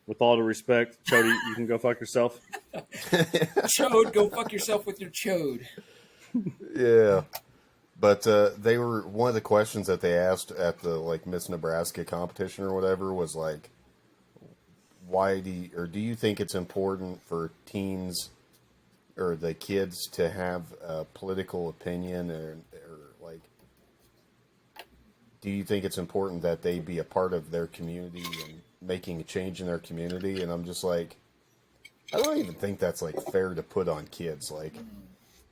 with all due respect, Chodey, you can go fuck yourself. Chode, go fuck yourself with your chode. Yeah. But they were one of the questions that they asked at the like Miss Nebraska competition or whatever was like, do you think it's important for teens or the kids to have a political opinion or like, do you think it's important that they be a part of their community and making a change in their community? And I'm just like, I don't even think that's like fair to put on kids. Like,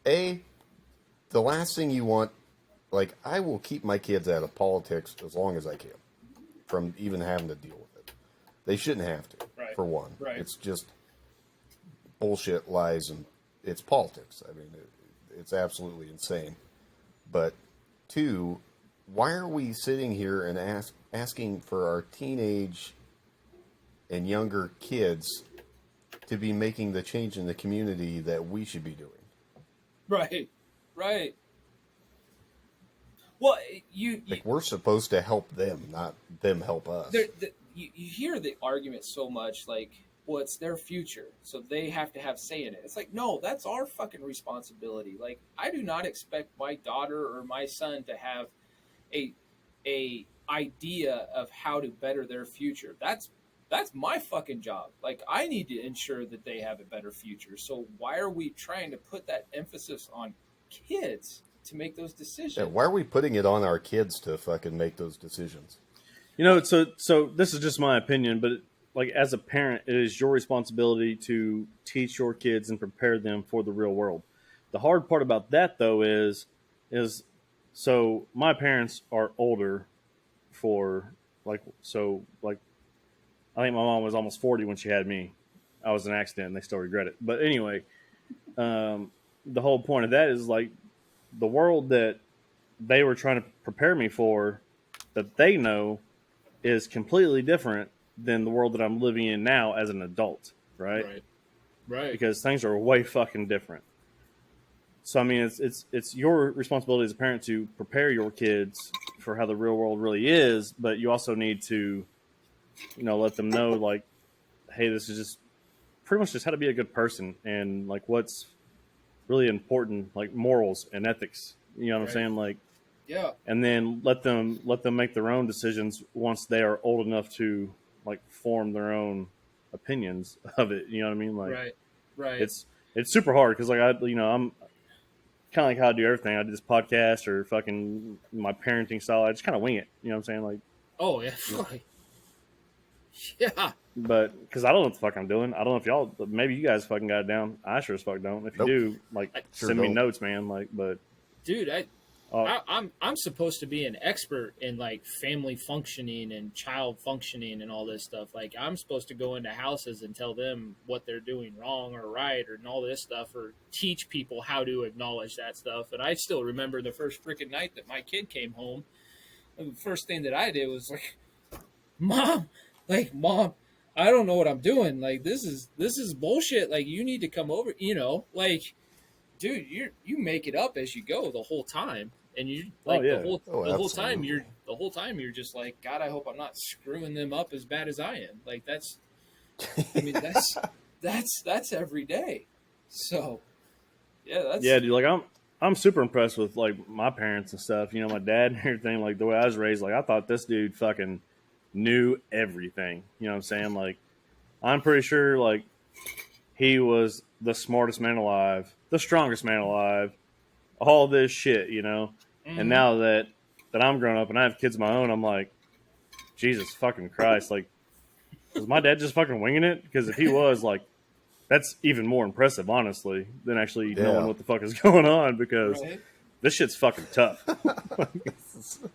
the last thing you want, like, I will keep my kids out of politics as long as I can from even having to deal with it. They shouldn't have to, Right. for one. Right. It's just bullshit, lies, and it's politics. I mean, it's absolutely insane. But two, why are we sitting here and asking for our teenage and younger kids to be making the change in the community that we should be doing? Right. Well, Well, you Like, we're supposed to help them, not them help us. you hear the argument so much, like, well, it's their future, so they have to have say in it. It's like, no, that's our fucking responsibility. Like, I do not expect my daughter or my son to have a idea of how to better their future. That's my fucking job. Like, I need to ensure that they have a better future. So why are we trying to put that emphasis on kids to make those decisions? Yeah, why are we putting it on our kids to fucking make those decisions? You know, so this is just my opinion, but like as a parent, it is your responsibility to teach your kids and prepare them for the real world. The hard part about that though is so my parents are older for like I think my mom was almost 40 when she had me. I was an accident and they still regret it. But anyway, the whole point of that is like the world that they were trying to prepare me for that they know is completely different than the world that I'm living in now as an adult, right? Right. Because things are way fucking different. So I mean, it's your responsibility as a parent to prepare your kids for how the real world really is, but you also need to, let them know like, hey, this is just pretty much just how to be a good person and like what's really important, like morals and ethics. You know what I'm saying? Like, Yeah. and then let them make their own decisions once they are old enough to like form their own opinions of it. You know what I mean? Like, Right. it's super hard because like I'm kind of like how I do everything. I do this podcast or fucking my parenting style. I just kind of wing it. You know what I'm saying? Like, Oh yeah. Yeah. but because I don't know what the fuck I'm doing. I don't know if y'all, maybe you guys fucking got it down. I sure as fuck don't. If you Nope. do, like, Sure send me don't. notes, man. Like, but Dude, I'm supposed to be an expert in like family functioning and child functioning and all this stuff. Like I'm supposed to go into houses and tell them what they're doing wrong or right or and all this stuff, or teach people how to acknowledge that stuff. And I still remember the first freaking night that my kid came home. And the first thing that I did was like, Mom, I don't know what I'm doing. Like this is bullshit. Like you need to come over. Like, dude, you make it up as you go the whole time, and you like yeah. the whole time Absolutely. you're just like, God, I hope I'm not screwing them up as bad as I am. Like that's that's every day. So yeah, dude, like I'm super impressed with like my parents and stuff. My dad and everything. Like the way I was raised, like I thought this dude fucking knew everything. You know what I'm saying? Like I'm pretty sure like he was the smartest man alive, the strongest man alive, all this shit, And now that I'm grown up and I have kids of my own, I'm like, Jesus fucking Christ. Like, was my dad just fucking winging it? Because if he was, like, that's even more impressive, honestly, than actually knowing what the fuck is going on because this shit's fucking tough.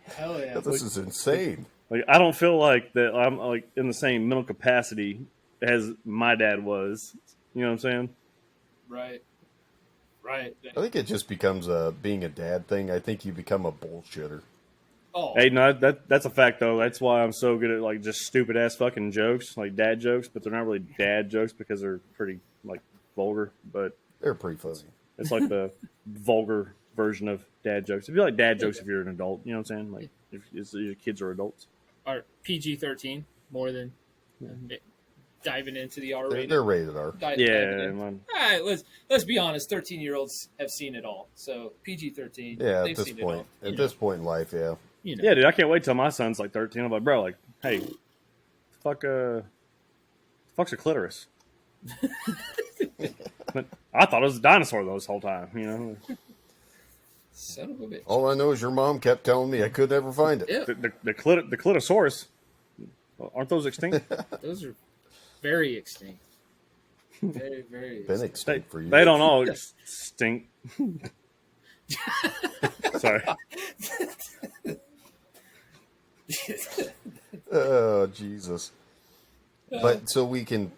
Hell yeah. This is insane. Like, I don't feel like that I'm, like, in the same mental capacity as my dad was. You know what I'm saying? Right. I think it just becomes being a dad thing. I think you become a bullshitter. Oh. Hey, no, that's a fact though. That's why I'm so good at like just stupid ass fucking jokes, like dad jokes, but they're not really dad jokes because they're pretty like vulgar. But They're pretty funny. it's like the vulgar version of dad jokes. If you like dad jokes, if you're an adult, you know what I'm saying? Like if your kids are adults. Or PG-13 more than diving into the R-rated. They're rated R. Man. All right, let's be honest. 13-year-olds have seen it all. So PG-13. Yeah, they've at this seen point. it all. At this point in life, yeah. Yeah, dude, I can't wait till my son's like 13. I'm like, bro, like, hey, fuck's a clitoris? But I thought it was a dinosaur this whole time, Son of a bitch. All I know is your mom kept telling me I could never find it. Yeah, The clitosaurus, aren't those extinct? those are very extinct. Very, very. Been extinct for you. They don't all stink. Sorry. Oh, Jesus. But so we can...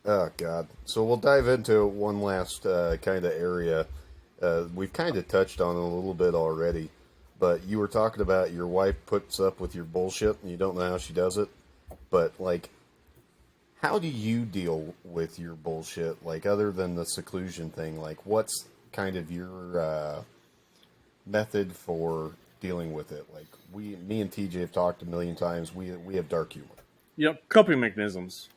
Oh, God. So we'll dive into one last kind of area. We've kind of touched on it a little bit already. But you were talking about your wife puts up with your bullshit and you don't know how she does it. But, like, how do you deal with your bullshit? Like, other than the seclusion thing, like, what's kind of your method for dealing with it. Like me and TJ have talked a million times. We have dark humor. Yep, coping mechanisms.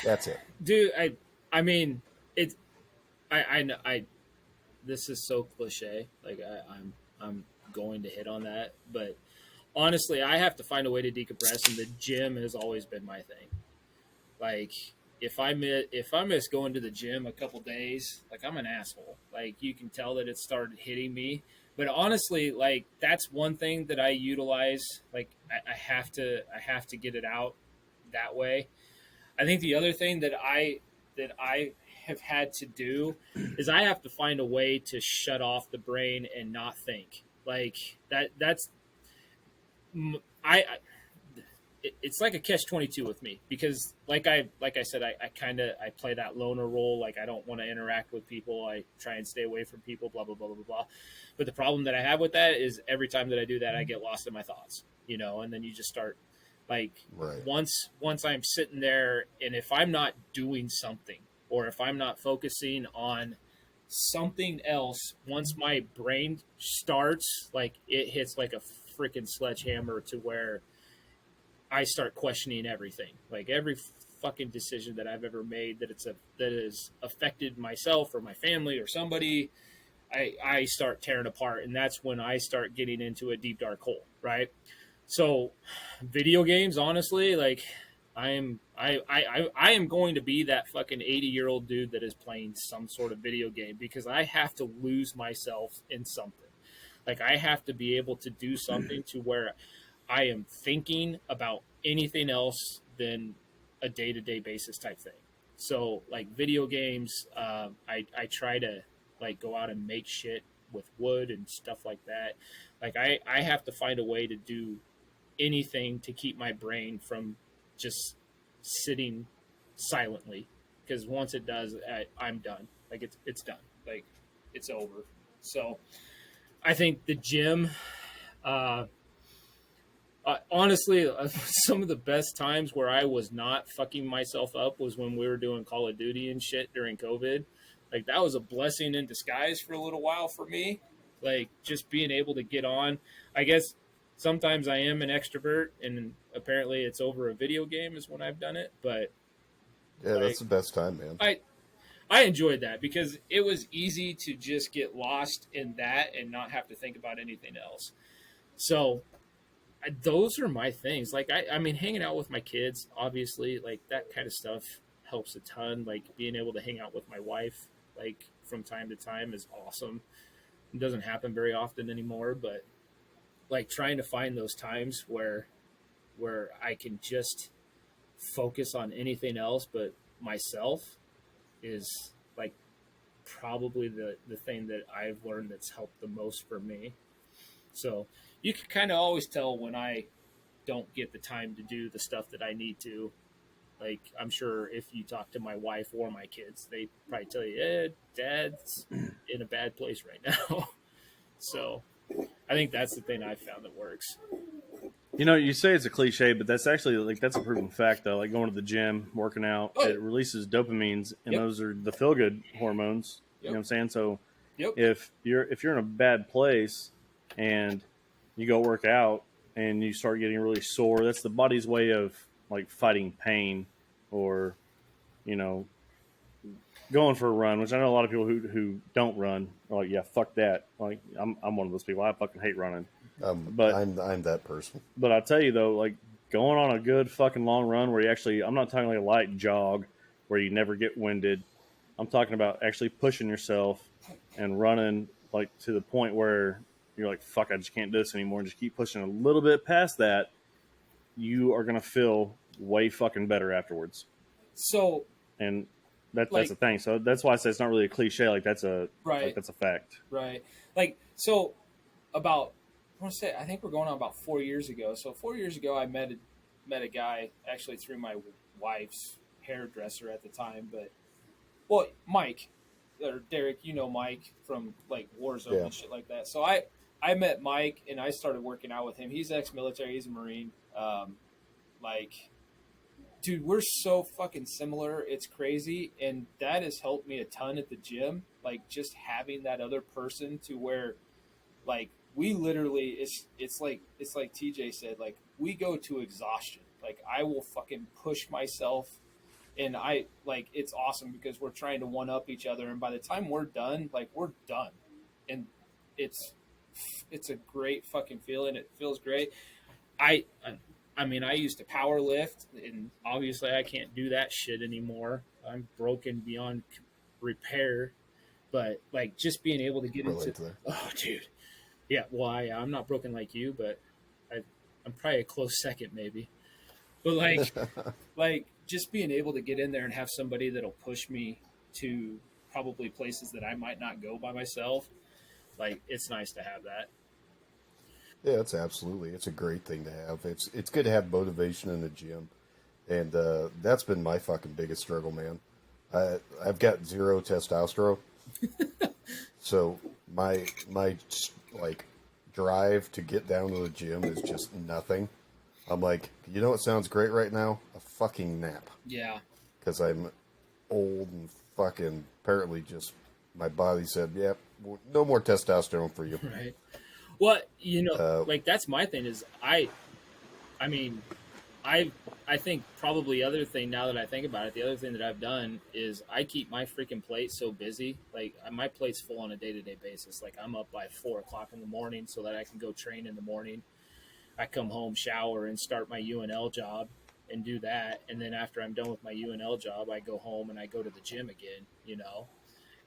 That's it. Dude, I mean, it's I know this is so cliche. Like I'm going to hit on that, but honestly, I have to find a way to decompress, and the gym has always been my thing. Like if I miss going to the gym a couple days, like I'm an asshole. Like you can tell that it started hitting me. But honestly, like that's one thing that I utilize. Like I have to get it out that way. I think the other thing that I have had to do is I have to find a way to shut off the brain and not think. Like that's I it's like a catch-22 with me because like I said I kind of I play that loner role. Like I don't want to interact with people. I try and stay away from people, blah blah blah blah blah. But the problem that I have with that is every time that I do that I get lost in my thoughts, and then you just start like Right. once I'm sitting there, and if I'm not doing something or if I'm not focusing on something else, once my brain starts, like it hits like a freaking sledgehammer to where I start questioning everything, like every fucking decision that I've ever made that has affected myself or my family or somebody. I start tearing apart, and that's when I start getting into a deep dark hole, right? So, video games, honestly, like I am going to be that fucking 80-year-old dude that is playing some sort of video game because I have to lose myself in something. Like I have to be able to do something to where I am thinking about anything else than a day-to-day basis type thing. So like video games, I try to like go out and make shit with wood and stuff like that. Like I have to find a way to do anything to keep my brain from just sitting silently because once it does, I'm done. Like it's done. Like it's over. So I think the gym. Honestly, some of the best times where I was not fucking myself up was when we were doing Call of Duty and shit during COVID. Like that was a blessing in disguise for a little while for me. Like just being able to get on. I guess sometimes I am an extrovert, and apparently it's over a video game is when I've done it. But Yeah, like, that's the best time, man. I enjoyed that because it was easy to just get lost in that and not have to think about anything else. So those are my things. Like I mean, hanging out with my kids, obviously, like that kind of stuff helps a ton. Like being able to hang out with my wife, like from time to time, is awesome. It doesn't happen very often anymore, but like trying to find those times where I can just focus on anything else but myself is like probably the thing that I've learned that's helped the most for me. So you can kind of always tell when I don't get the time to do the stuff that I need to. Like, I'm sure if you talk to my wife or my kids, they probably tell you, Dad's in a bad place right now. So I think that's the thing I've found that works. You say it's a cliche, but that's actually that's a proven fact though. Like going to the gym, working out, it releases dopamines, and those are the feel good hormones. You know what I'm saying? So if you're in a bad place and you go work out and you start getting really sore, that's the body's way of like fighting pain, or going for a run. Which I know a lot of people who don't run are like, yeah, fuck that. Like I'm one of those people. I fucking hate running. But I'm that person. But I tell you though, like going on a good fucking long run where you actually, I'm not talking like a light jog where you never get winded. I'm talking about actually pushing yourself and running like to the point where you're like, fuck, I just can't do this anymore. And just keep pushing a little bit past that. You are going to feel way fucking better afterwards. So, and that's the thing. So that's why I say it's not really a cliche. Like that's a fact. Right. Like, so about, I think we're going on about 4 years ago. So 4 years ago, I met a guy actually through my wife's hairdresser at the time. But, well, Mike or Derek, Mike from like Warzone and shit like that. So I met Mike and I started working out with him. He's ex-military. He's a Marine. Dude, we're so fucking similar. It's crazy. And that has helped me a ton at the gym. Like just having that other person to where like we literally it's like TJ said, like we go to exhaustion. Like I will fucking push myself, and I like it's awesome because we're trying to one up each other, and by the time we're done, like we're done, and it's a great fucking feeling. It feels great. I I mean, I used to power lift, and obviously I can't do that shit anymore. I'm broken beyond repair. But like just being able to get into, Relate to that. oh, dude, yeah. Well, I'm not broken like you, but I'm probably a close second, maybe. But like just being able to get in there and have somebody that'll push me to probably places that I might not go by myself. Like it's nice to have that. Yeah, it's a great thing to have. It's good to have motivation in the gym, and that's been my fucking biggest struggle, man. I've got zero testosterone, so my like drive to get down to the gym is just nothing. I'm like, you know what sounds great right now? A fucking nap, Yeah. because I'm old and fucking apparently just my body said, yep, no more testosterone for you. Right. Well, you know, Uh, like that's my thing is I mean, I think probably other thing now that I think about it, the other thing that I've done is I keep my freaking plate so busy. Like my plate's full on a day-to-day basis. Like I'm up by 4:00 in the morning so that I can go train in the morning. I come home, shower, and start my UNL job and do that. And then after I'm done with my UNL job, I go home and I go to the gym again, you know.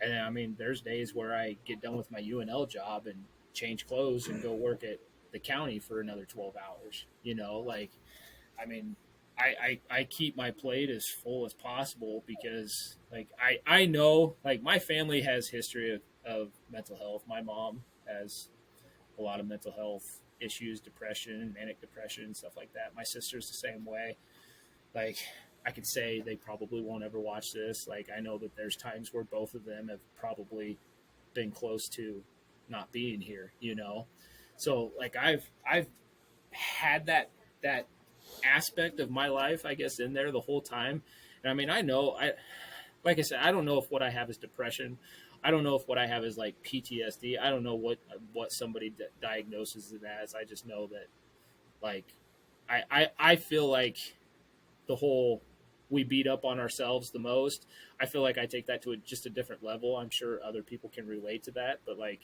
And then, I mean, there's days where I get done with my UNL job and change clothes and go work at the county for another 12 hours, you know. Like, I mean, I keep my plate as full as possible because, like, I know, like, my family has history of mental health. My mom has a lot of mental health issues, depression, manic depression, stuff like that. My sister's the same way. Like, I could say they probably won't ever watch this. Like, I know that there's times where both of them have probably been close to not being here, you know? So like I've had that aspect of my life, I guess, in there the whole time. And I mean, like I said, I don't know if what I have is depression. I don't know if what I have is like PTSD. I don't know what somebody diagnoses it as. I just know that like I feel like the whole we beat up on ourselves the most. I feel like I take that to just a different level. I'm sure other people can relate to that, but like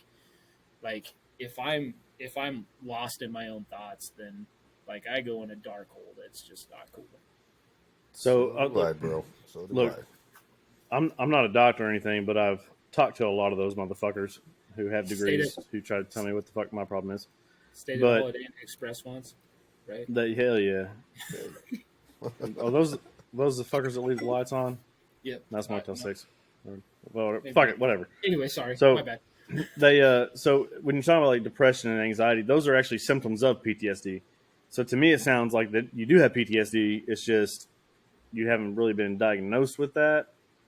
if I'm lost in my own thoughts, then like I go in a dark hole that's just not cool. So do I, bro. So do look, I'm not a doctor or anything, but I've talked to a lot of those motherfuckers who have degrees who try to tell me what the fuck my problem is. Stayed at But Holiday Inn Express once, right? hell yeah. Are those the fuckers that leave the lights on? Yep. That's Motel No. 6. Well, Maybe fuck not. it, whatever. Anyway, sorry, So- my bad. So when you're talking about like depression and anxiety, those are actually symptoms of PTSD. So to me, it sounds like that you do have PTSD. It's just you haven't really been diagnosed with that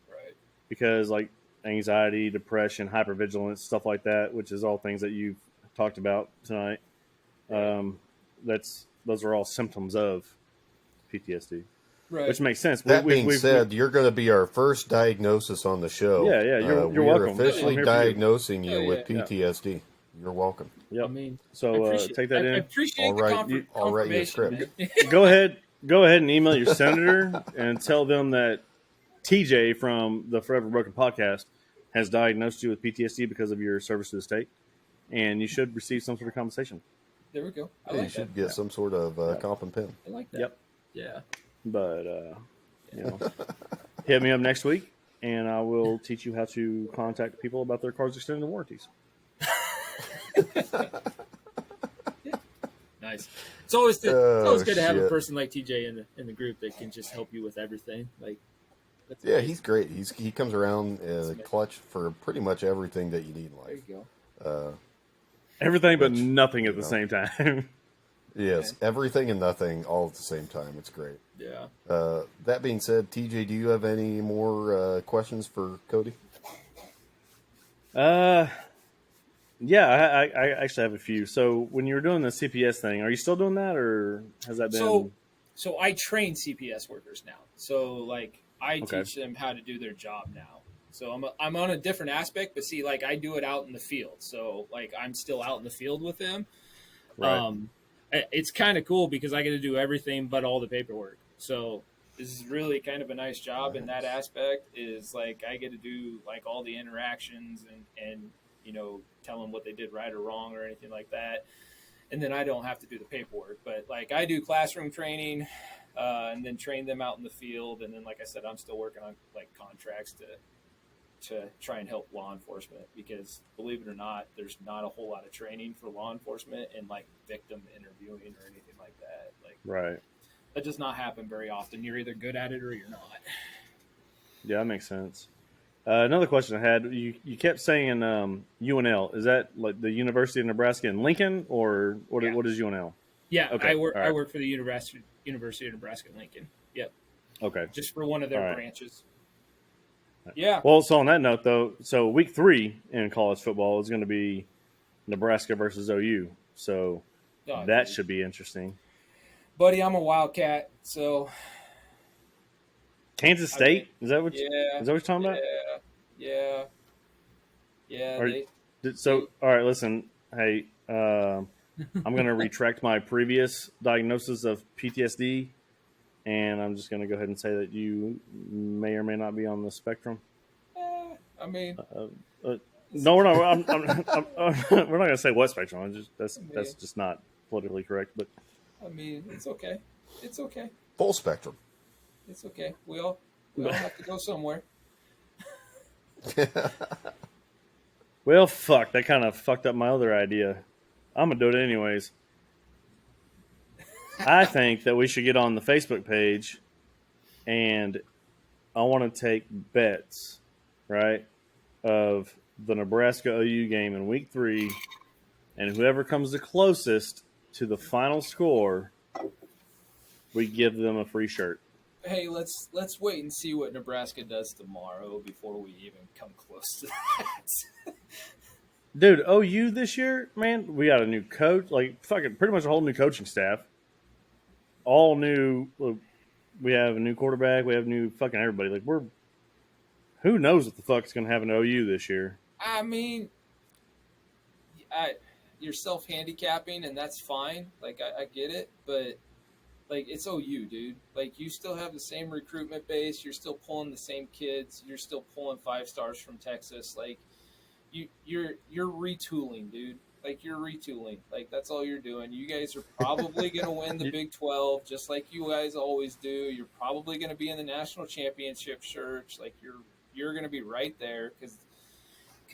Right. because like anxiety, depression, hypervigilance, stuff like that, which is all things that you've talked about tonight. Those are all symptoms of PTSD, Right. which makes sense. That being said, you're going to be our first diagnosis on the show. Yeah, you're we welcome. are officially I'm here for you. diagnosing you Oh, with yeah. PTSD. You're welcome. Yep. I mean, So I appreciate- take that I in. appreciate I'll the write you a confirmation. script. man. Go ahead and email your senator and tell them that TJ from the Forever Broken podcast has diagnosed you with PTSD because of your service to the state, and you should receive some sort of compensation. There we go. I You like that. should get some sort of comp and pin. I like that. Yep. Yeah. But hit me up next week, and I will teach you how to contact people about their car's extended warranties. Nice. It's always good to have a shit. person like TJ in the group that can just help you with everything. Like, that's Yeah, amazing. he's great. He comes around amazing. clutch for pretty much everything that you need in There life. you go. Everything but Which, nothing at the know. same time. Yes, everything and nothing all at the same time. It's great. Yeah. That being said, TJ, do you have any more questions for Cody? Yeah, I actually have a few. So when you were doing the CPS thing, are you still doing that, or has that been? So I train CPS workers now. So like I Okay. teach them how to do their job now. So I'm on a different aspect, but see, like I do it out in the field. So like I'm still out in the field with him. Right. It's kind of cool because I get to do everything but all the paperwork. So this is really kind of a nice job in that aspect. Is like I get to do like all the interactions and tell them what they did right or wrong or anything like that. And then I don't have to do the paperwork. But like I do classroom training, and then train them out in the field. And then, like I said, I'm still working on like contracts to try and help law enforcement because, believe it or not, there's not a whole lot of training for law enforcement and like victim interviewing or anything like that. Like Right. that does not happen very often. You're either good at it or you're not. Yeah, that makes sense. Another question I had: you kept saying UNL. Is that like the University of Nebraska in Lincoln, or what? Yeah. What is UNL? Yeah, Okay, I work. all right. I work for the University of Nebraska Lincoln. Yep, Okay. just for one of their All right. branches. Yeah. Well, so on that note, though, so week 3 in college football is going to be Nebraska versus OU. So Oh, that dude. should be interesting. Buddy, I'm a Wildcat, so Kansas State? Is that what? yeah, Is that what you're talking about? yeah. Or, all right. Listen, hey, I'm going to retract my previous diagnosis of PTSD, and I'm just going to go ahead and say that you may or may not be on the spectrum. I mean, No, we're not. We're not going to say what spectrum. That's just not politically correct. But I mean, it's okay. It's okay. Full spectrum. It's okay. We all have to go somewhere. well, fuck. That kind of fucked up my other idea. I'm gonna do it anyways. I think that we should get on the Facebook page, and I want to take bets, right, of the Nebraska OU game in week 3, and whoever comes the closest to the final score, we give them a free shirt. Hey, let's wait and see what Nebraska does tomorrow before we even come close to that. Dude, OU this year, man, we got a new coach, like fucking pretty much a whole new coaching staff. All new. We have a new quarterback. We have new fucking everybody. Like who knows what the fuck's gonna happen to OU this year? I mean, you're self-handicapping, and that's fine. Like I get it, but like it's OU, dude. Like you still have the same recruitment base. You're still pulling the same kids. You're still pulling 5 stars from Texas. Like you're retooling, dude. Like you're retooling. Like that's all you're doing. You guys are probably gonna win the Big 12, just like you guys always do. You're probably gonna be in the national championship search. Like you're gonna be right there because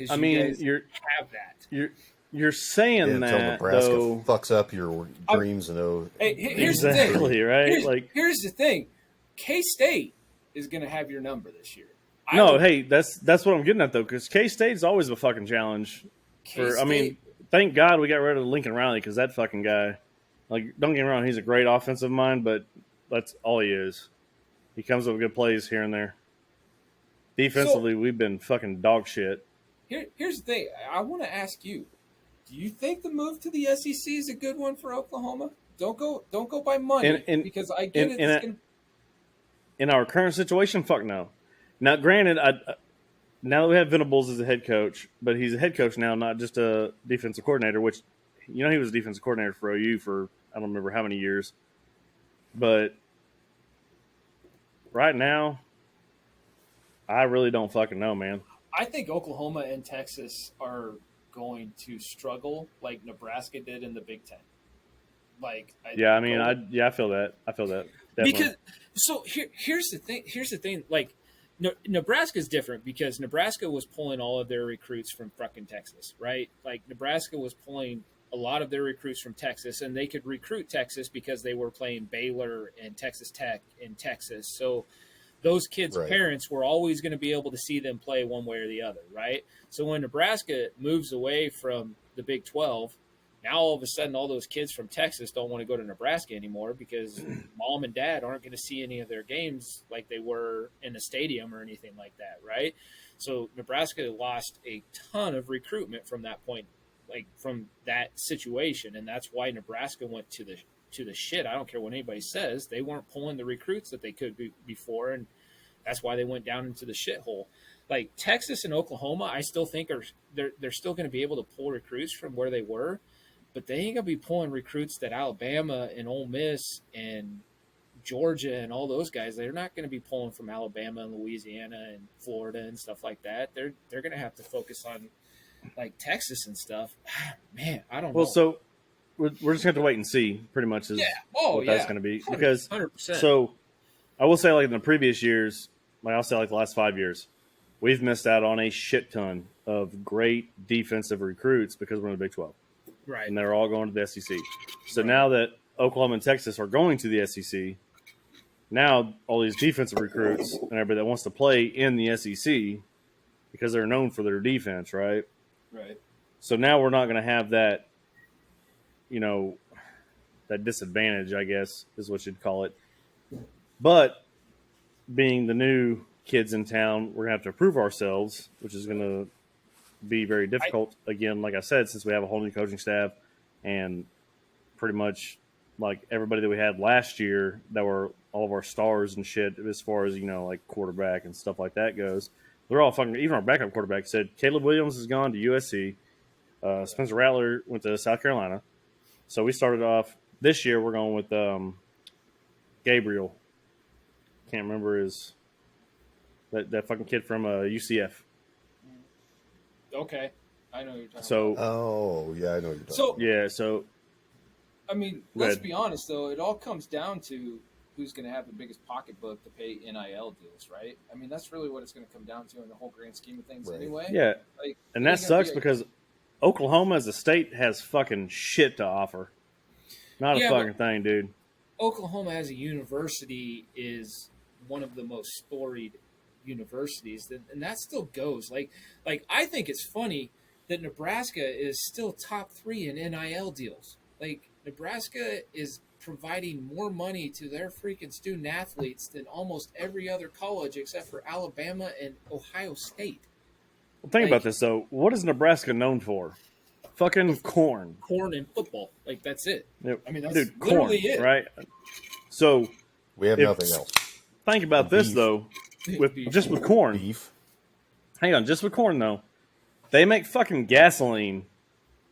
I mean, guys you're have that. You're saying until that Nebraska though, fucks up your dreams and Hey, here's exactly the thing. right. Here's the thing. K-State is going to have your number this year. Hey, that's what I'm getting at though, because K-State's always a fucking challenge. Thank God we got rid of Lincoln Riley because that fucking guy. Like, don't get me wrong, he's a great offensive mind, but that's all he is. He comes up with good plays here and there. Defensively, we've been fucking dog shit. Here's the thing. I want to ask you: do you think the move to the SEC is a good one for Oklahoma? Don't go by money because I get it. In our current situation, fuck no. Now, granted, now that we have Venables as a head coach, but he's a head coach now, not just a defensive coordinator. Which, he was a defensive coordinator for OU for I don't remember how many years. But right now, I really don't fucking know, man. I think Oklahoma and Texas are going to struggle like Nebraska did in the Big Ten. I feel that. Definitely. Because here's the thing. Like Nebraska is different because Nebraska was pulling all of their recruits from fucking Texas, right? Like Nebraska was pulling a lot of their recruits from Texas, and they could recruit Texas because they were playing Baylor and Texas Tech in Texas. So those kids' parents were always going to be able to see them play one way or the other, right? So when Nebraska moves away from the Big 12, now all of a sudden all those kids from Texas don't want to go to Nebraska anymore because mom and dad aren't going to see any of their games like they were in a stadium or anything like that, right? So Nebraska lost a ton of recruitment from that point, like from that situation, and that's why Nebraska went to the shit. I don't care what anybody says. They weren't pulling the recruits that they could be before, and That's why they went down into the shithole. Like Texas and Oklahoma, I still think they're still going to be able to pull recruits from where they were, but they ain't going to be pulling recruits that Alabama and Ole Miss and Georgia and all those guys. They're not going to be pulling from Alabama and Louisiana and Florida and stuff like that. They're going to have to focus on like Texas and stuff. Man, I don't know. Well, so we're just going to have to wait and see. Pretty much is what that's going to be, because 100%. so I will say, like in the previous years, like I'll say like the last 5 years, we've missed out on a shit ton of great defensive recruits because we're in the Big 12. Right. And they're all going to the SEC. So now that Oklahoma and Texas are going to the SEC, now all these defensive recruits and everybody that wants to play in the SEC, because they're known for their defense, right? Right. So now we're not going to have that, that disadvantage, I guess, is what you'd call it. But being the new kids in town, we're going to have to prove ourselves, which is going to be very difficult. Again, like I said, since we have a whole new coaching staff and pretty much like everybody that we had last year that were all of our stars and shit, as far as, like quarterback and stuff like that goes, they're all fucking, even our backup quarterback said Caleb Williams has gone to USC. Spencer Rattler went to South Carolina. So we started off this year, we're going with Gabriel. Can't remember that fucking kid from UCF. Okay. I know who you're talking So, about. Oh, yeah, I know what you're talking yeah, so I mean, let's be honest, though. It all comes down to who's going to have the biggest pocketbook to pay NIL deals, right? I mean, that's really what it's going to come down to in the whole grand scheme of things Right. anyway. yeah, Like, and it that ain't gonna sucks be because Oklahoma as a state has fucking shit to offer. Not a Yeah, fucking thing, dude. Oklahoma as a university is one of the most storied universities, and that still goes. Like I think it's funny that Nebraska is still top 3 in NIL deals. Like Nebraska is providing more money to their freaking student athletes than almost every other college except for Alabama and Ohio State. Well, think Like- about this, though. What is Nebraska known for? Fucking corn. Corn and football, like that's it. Yep. I mean, that's Dude, literally corn, it. right? So We have If- nothing else. think about this, Beef. though. Beef. Just with corn. Beef. Hang on, just with corn, though. They make fucking gasoline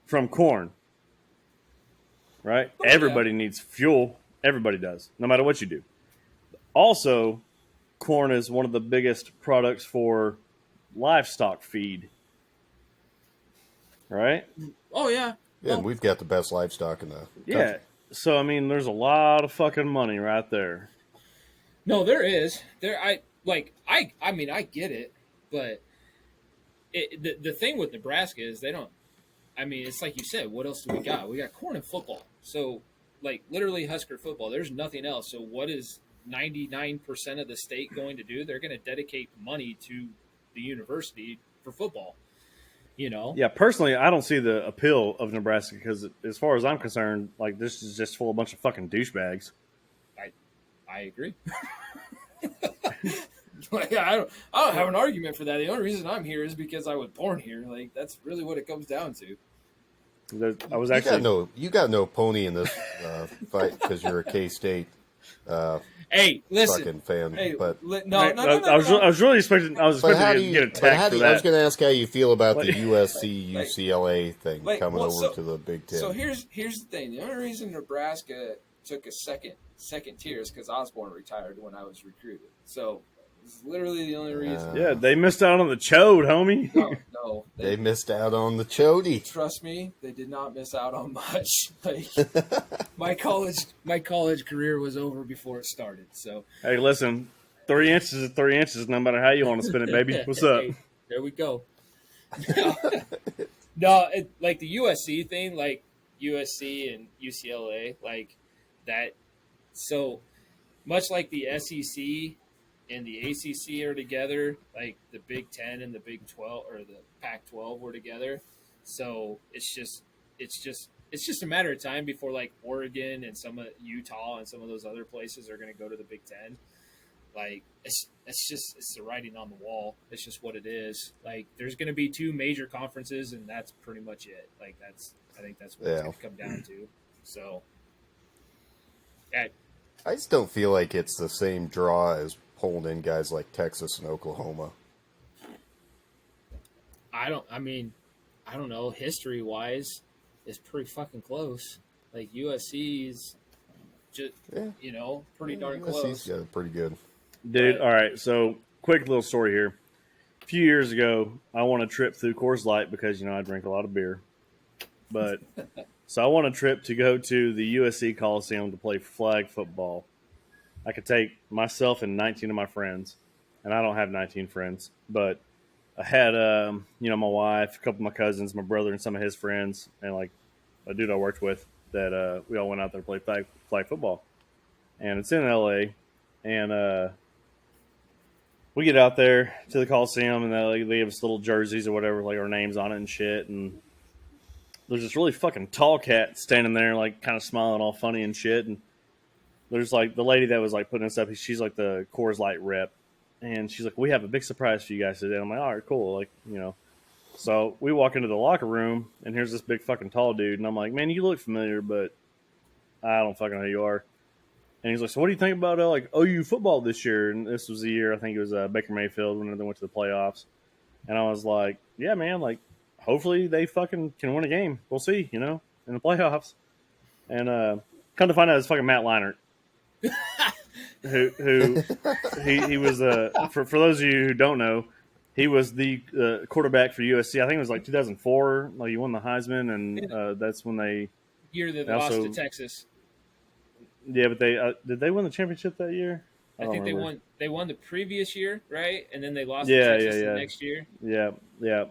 from corn. Right? Oh, yeah. Everybody needs fuel. Everybody does, no matter what you do. Also, corn is one of the biggest products for livestock feed. Right? Oh yeah. Yeah, and we've got the best livestock in the country. Yeah. So, I mean, there's a lot of fucking money right there. No, there is. I mean, I get it, but the thing with Nebraska is they don't. I mean, it's like you said. What else do we got? We got corn and football. So, like literally Husker football. There's nothing else. So, what is 99% of the state going to do? They're going to dedicate money to the university for football. Yeah, personally, I don't see the appeal of Nebraska because, as far as I'm concerned, like this is just full of a bunch of fucking douchebags. I agree. Like, I don't have an argument for that. The only reason I'm here is because I was born here. Like, that's really what it comes down to. I was You actually got no pony in this fight because you're a K-State Hey, listen. fucking fan. Hey, but no. I was really expecting. I was but how do expecting you? to get But attacked how do for you I was that. going to ask how you feel about the Like- USC UCLA thing coming over so- to the Big Ten. So here's the thing. The only reason Nebraska took a second tier is because Osborne retired when I was recruited. So it's literally the only reason. Yeah, they missed out on the chode, homie. No, They missed out on the Chodey. trust me, they did not miss out on much. Like, My college career was over before it started. So Hey, listen, 3 inches is 3 inches, no matter how you want to spin it, baby. What's up? Hey, there we go. No, like the USC thing, like USC and UCLA, like that. So much like the SEC and the ACC are together, like the Big Ten and the Big 12 or the Pac-12 were together. So it's just a matter of time before like Oregon and some of Utah and some of those other places are going to go to the Big Ten. Like it's the writing on the wall. It's just what it is. Like there's going to be 2 major conferences, and that's pretty much it. Like I think that's what it's going to come down to. So, I just don't feel like it's the same draw as pulling in guys like Texas and Oklahoma. I don't know. History wise, it's pretty fucking close. Like USC's just Yeah. pretty darn USC's close. got it pretty good. Dude, But- all right. So, quick little story here. A few years ago, I won a trip through Coors Light because I drink a lot of beer. But so I won a trip to go to the USC Coliseum to play flag football. I could take myself and 19 of my friends, and I don't have 19 friends, but I had my wife, a couple of my cousins, my brother, and some of his friends, and like a dude I worked with that we all went out there to play flag football. And it's in LA, and we get out there to the Coliseum, and they give us little jerseys or whatever, like our names on it and shit. And there's this really fucking tall cat standing there, like kind of smiling all funny and shit. And there's like the lady that was like putting us up. She's like the Coors Light rep, and she's like, "We have a big surprise for you guys today." I'm like, "All right, cool." Like, So we walk into the locker room, and here's this big fucking tall dude, and I'm like, "Man, you look familiar, but I don't fucking know who you are." And he's like, "So what do you think about like OU football this year?" And this was the year, I think it was Baker Mayfield when they went to the playoffs. And I was like, "Yeah, man, like hopefully they fucking can win a game. We'll see, in the playoffs." And come to find out it's fucking Matt Leinart. who he was for those of you who don't know, he was the quarterback for USC. I think it was like 2004. Like he won the Heisman, and that's when they Year that they also lost to Texas. Yeah, but they did they win the championship that year? I don't think remember. they won the previous year, right? And then they lost Yeah, to Texas yeah, yeah. the next year. Yeah.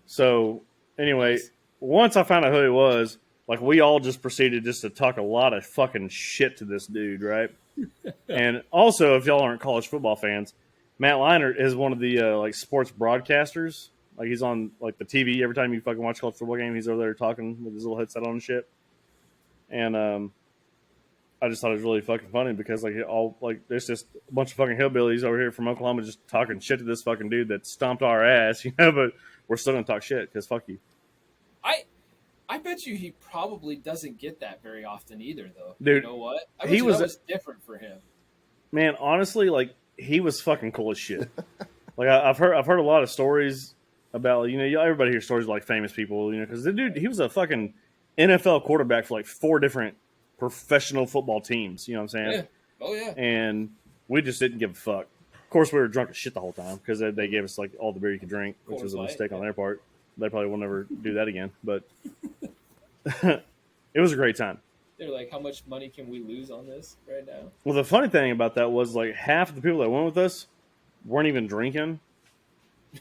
So anyway, Nice. once I found out who he was, like we all just proceeded just to talk a lot of fucking shit to this dude, right? And also, if y'all aren't college football fans, Matt Leinart is one of the like sports broadcasters. Like he's on like the TV every time you fucking watch a college football game. He's over there talking with his little headset on and shit. And I just thought it was really fucking funny because there's just a bunch of fucking hillbillies over here from Oklahoma just talking shit to this fucking dude that stomped our ass, but we're still gonna talk shit because fuck you, I bet you he probably doesn't get that very often either, though. Dude, You know what? I bet he you was- that was different for him. man. Honestly, like he was fucking cool as shit. Like I've heard a lot of stories about everybody hears stories of, like famous people, because the dude, he was a fucking NFL quarterback for like 4 different professional football teams. You know what I'm saying? Yeah. Oh yeah. And we just didn't give a fuck. Of course, we were drunk as shit the whole time because they gave us like all the beer you could drink, which Coors was a Light, mistake on yeah. their part. They probably will never do that again. But it was a great time. They're like, how much money can we lose on this right now? Well, the funny thing about that was like half of the people that went with us weren't even drinking.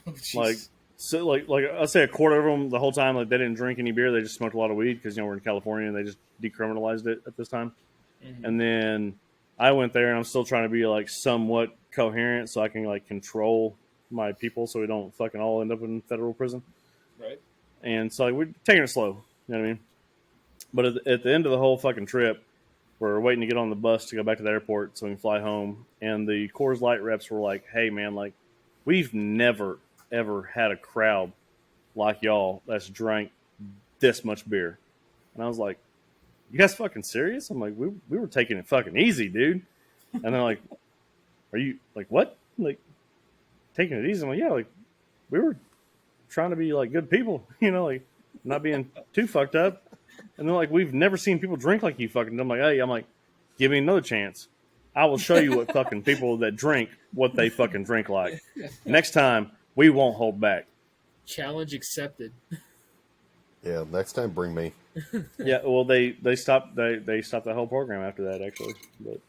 Oh, jeez. Like, so like I'll say a quarter of them the whole time, like they didn't drink any beer. They just smoked a lot of weed because we're in California and they just decriminalized it at this time. Mhm. And then I went there and I'm still trying to be like somewhat coherent so I can like control my people so we don't fucking all end up in federal prison. Right. And so like, we're taking it slow. You know what I mean? But at the end of the whole fucking trip, we're waiting to get on the bus to go back to the airport so we can fly home. And the Coors Light reps were like, "Hey man, like we've never ever had a crowd like y'all that's drank this much beer." And I was like, "You guys fucking serious?" I'm like, we were taking it fucking easy, dude. And they're like, "Are you like what? Like taking it easy?" I'm like, "Yeah, like we were trying to be like good people, like not being too fucked up." And they're like, "We've never seen people drink like you fucking." I'm like, "Hey," I'm like, "Give me another chance. I will show you what fucking people that drink what they fucking drink like. Next time, we won't hold back." Challenge accepted. Yeah, next time bring me. Yeah, well, they stopped they stopped the whole program after that actually, but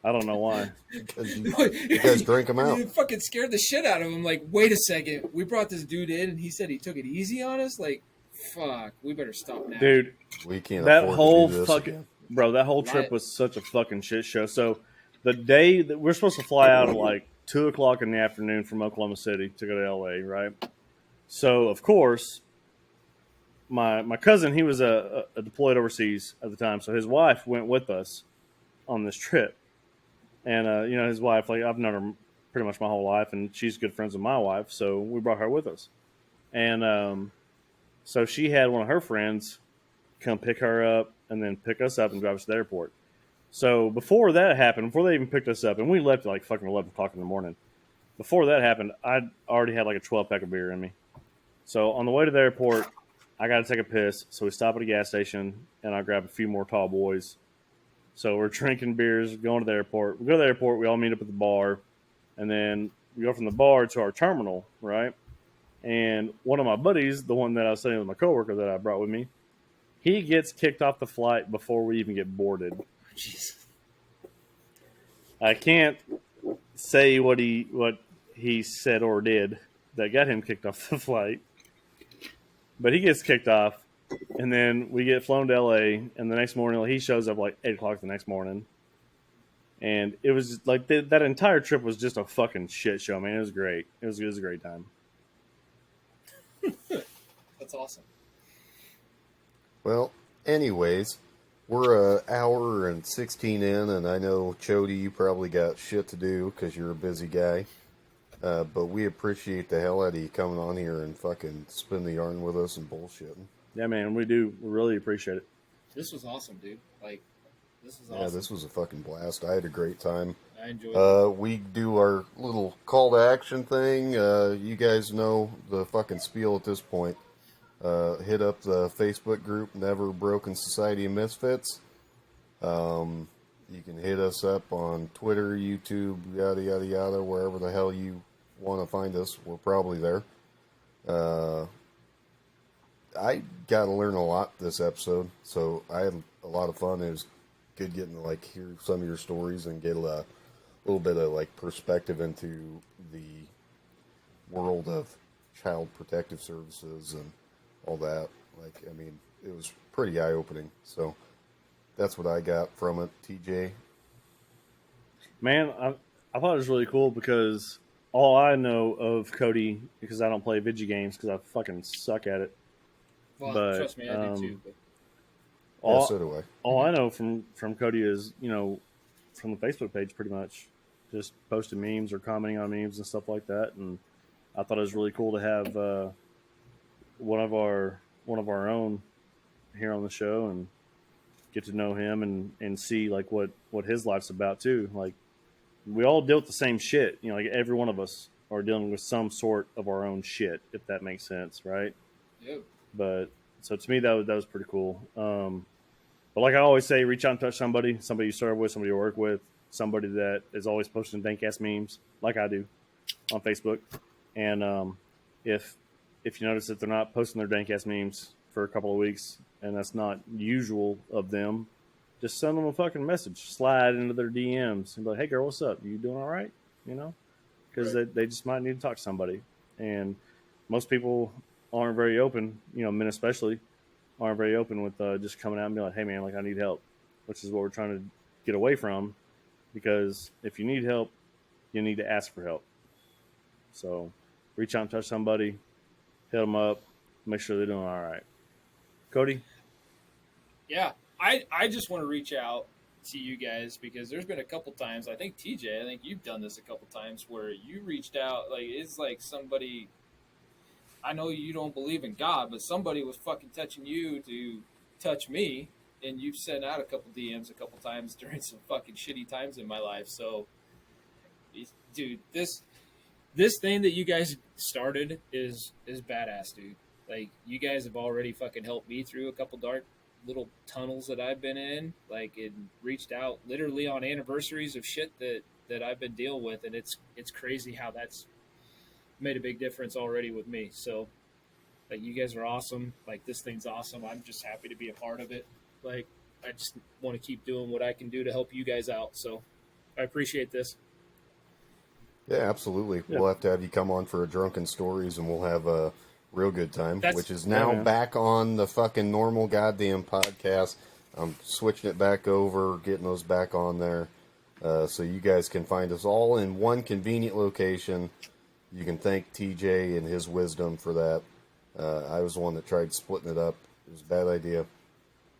I don't know why. Because you guys drink them out. It fucking scared the shit out of him. Like, wait a second, we brought this dude in, and he said he took it easy on us. Like, fuck, we better stop now, Dude, We can't that afford whole to do this fucking again. bro, that whole trip Right. was such a fucking shit show. So the day that we're supposed to fly out at like 2:00 in the afternoon from Oklahoma City to go to LA, right? So of course, my cousin, he was a deployed overseas at the time, so his wife went with us on this trip. And his wife, like I've known her pretty much my whole life, and she's good friends with my wife, so we brought her with us. And so she had one of her friends come pick her up and then pick us up and drive us to the airport. So before that happened, before they even picked us up, and we left at like fucking 11 o'clock in the morning. Before that happened, I'd already had like a 12-pack of beer in me. So on the way to the airport, I got to take a piss. So we stop at a gas station, and I grab a few more tall boys. So we're drinking beers, going to the airport. We go to the airport, we all meet up at the bar, and then we go from the bar to our terminal, right? And one of my buddies, the one that I was saying with my coworker that I brought with me, he gets kicked off the flight before we even get boarded. Jeez. I can't say what he said or did that got him kicked off the flight, but he gets kicked off, and then we get flown to LA, and the next morning he shows up like 8 o'clock the next morning, and it was like that entire trip was just a fucking shit show, man. It was great. It was a great time. That's awesome. Well, anyways, we're an hour and 16 in, and I know, Chodey, you probably got shit to do because you're a busy guy. But we appreciate the hell out of you coming on here and fucking spin the yarn with us and bullshitting. Yeah, man, we do. We really appreciate it. This was awesome, dude. Like, this is Yeah, awesome. this was a fucking blast. I had a great time. I enjoyed it. We do our little call to action thing. You guys know the fucking spiel at this point. Hit up the Facebook group, Never Broken Society of Misfits. You can hit us up on Twitter, YouTube, yada, yada, yada, wherever the hell you want to find us. We're probably there. I got to learn a lot this episode, so I had a lot of fun. It was good getting to like hear some of your stories and get a little bit of like perspective into the world of child protective services and all that. Like, I mean, it was pretty eye-opening. So that's what I got from it. TJ? Man, I thought it was really cool because all I know of Cody, because I don't play video games because I fucking suck at it. Well, but, trust me, I do too. But All, So do I. all I know from Cody is, from the Facebook page pretty much. Just posting memes or commenting on memes and stuff like that. And I thought it was really cool to have one of our own here on the show and get to know him and see like what his life's about too. Like, we all deal with the same shit. Like every one of us are dealing with some sort of our own shit, if that makes sense, right? yeah, But so to me, that was pretty cool. But like I always say, reach out and touch somebody you serve with, somebody you work with, somebody that is always posting dank ass memes, like I do, on Facebook. And if you notice that they're not posting their dank ass memes for a couple of weeks, and that's not usual of them, just send them a fucking message, slide into their DMs, and be like, "Hey girl, what's up? You doing all right?" Because Right. they just might need to talk to somebody. And most people aren't very open, men especially, aren't very open with just coming out and being like, "Hey man, like I need help," which is what we're trying to get away from. Because if you need help, you need to ask for help. So reach out and touch somebody, hit them up, make sure they're doing all right. Cody? yeah. I just want to reach out to you guys because there's been a couple times. I think TJ, I think you've done this a couple times where you reached out. Like, it's like somebody. I know you don't believe in God, but somebody was fucking touching you to touch me, and you've sent out a couple DMs a couple times during some fucking shitty times in my life. So, dude, this thing that you guys started is badass, dude. Like, you guys have already fucking helped me through a couple dark little tunnels that I've been in. Like, it reached out literally on anniversaries of shit that I've been dealing with, and it's crazy how that's made a big difference already with me. So, like, you guys are awesome. Like, this thing's awesome. I'm just happy to be a part of it. Like, I just want to keep doing what I can do to help you guys out. So, I appreciate this. Yeah, absolutely. Yeah. We'll have to have you come on for a Drunken Stories, and we'll have a real good time, which is now man. back on the fucking normal goddamn podcast. I'm switching it back over, getting those back on there, so you guys can find us all in one convenient location. You can thank TJ and his wisdom for that. I was the one that tried splitting it up. It was a bad idea.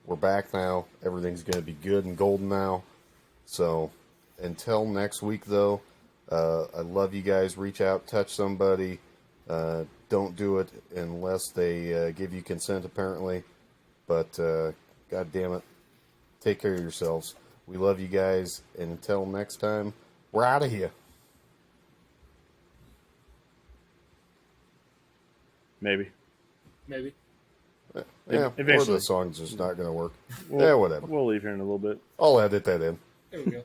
We're back now. Everything's going to be good and golden now. So until next week, though, I love you guys. Reach out, touch somebody. Don't do it unless they give you consent, apparently. But God damn it, take care of yourselves. We love you guys, and until next time, we're out of here. Maybe. Maybe. Yeah, or Eventually. the song's just not going to work. We'll, Whatever. We'll leave here in a little bit. I'll edit that in. There we go.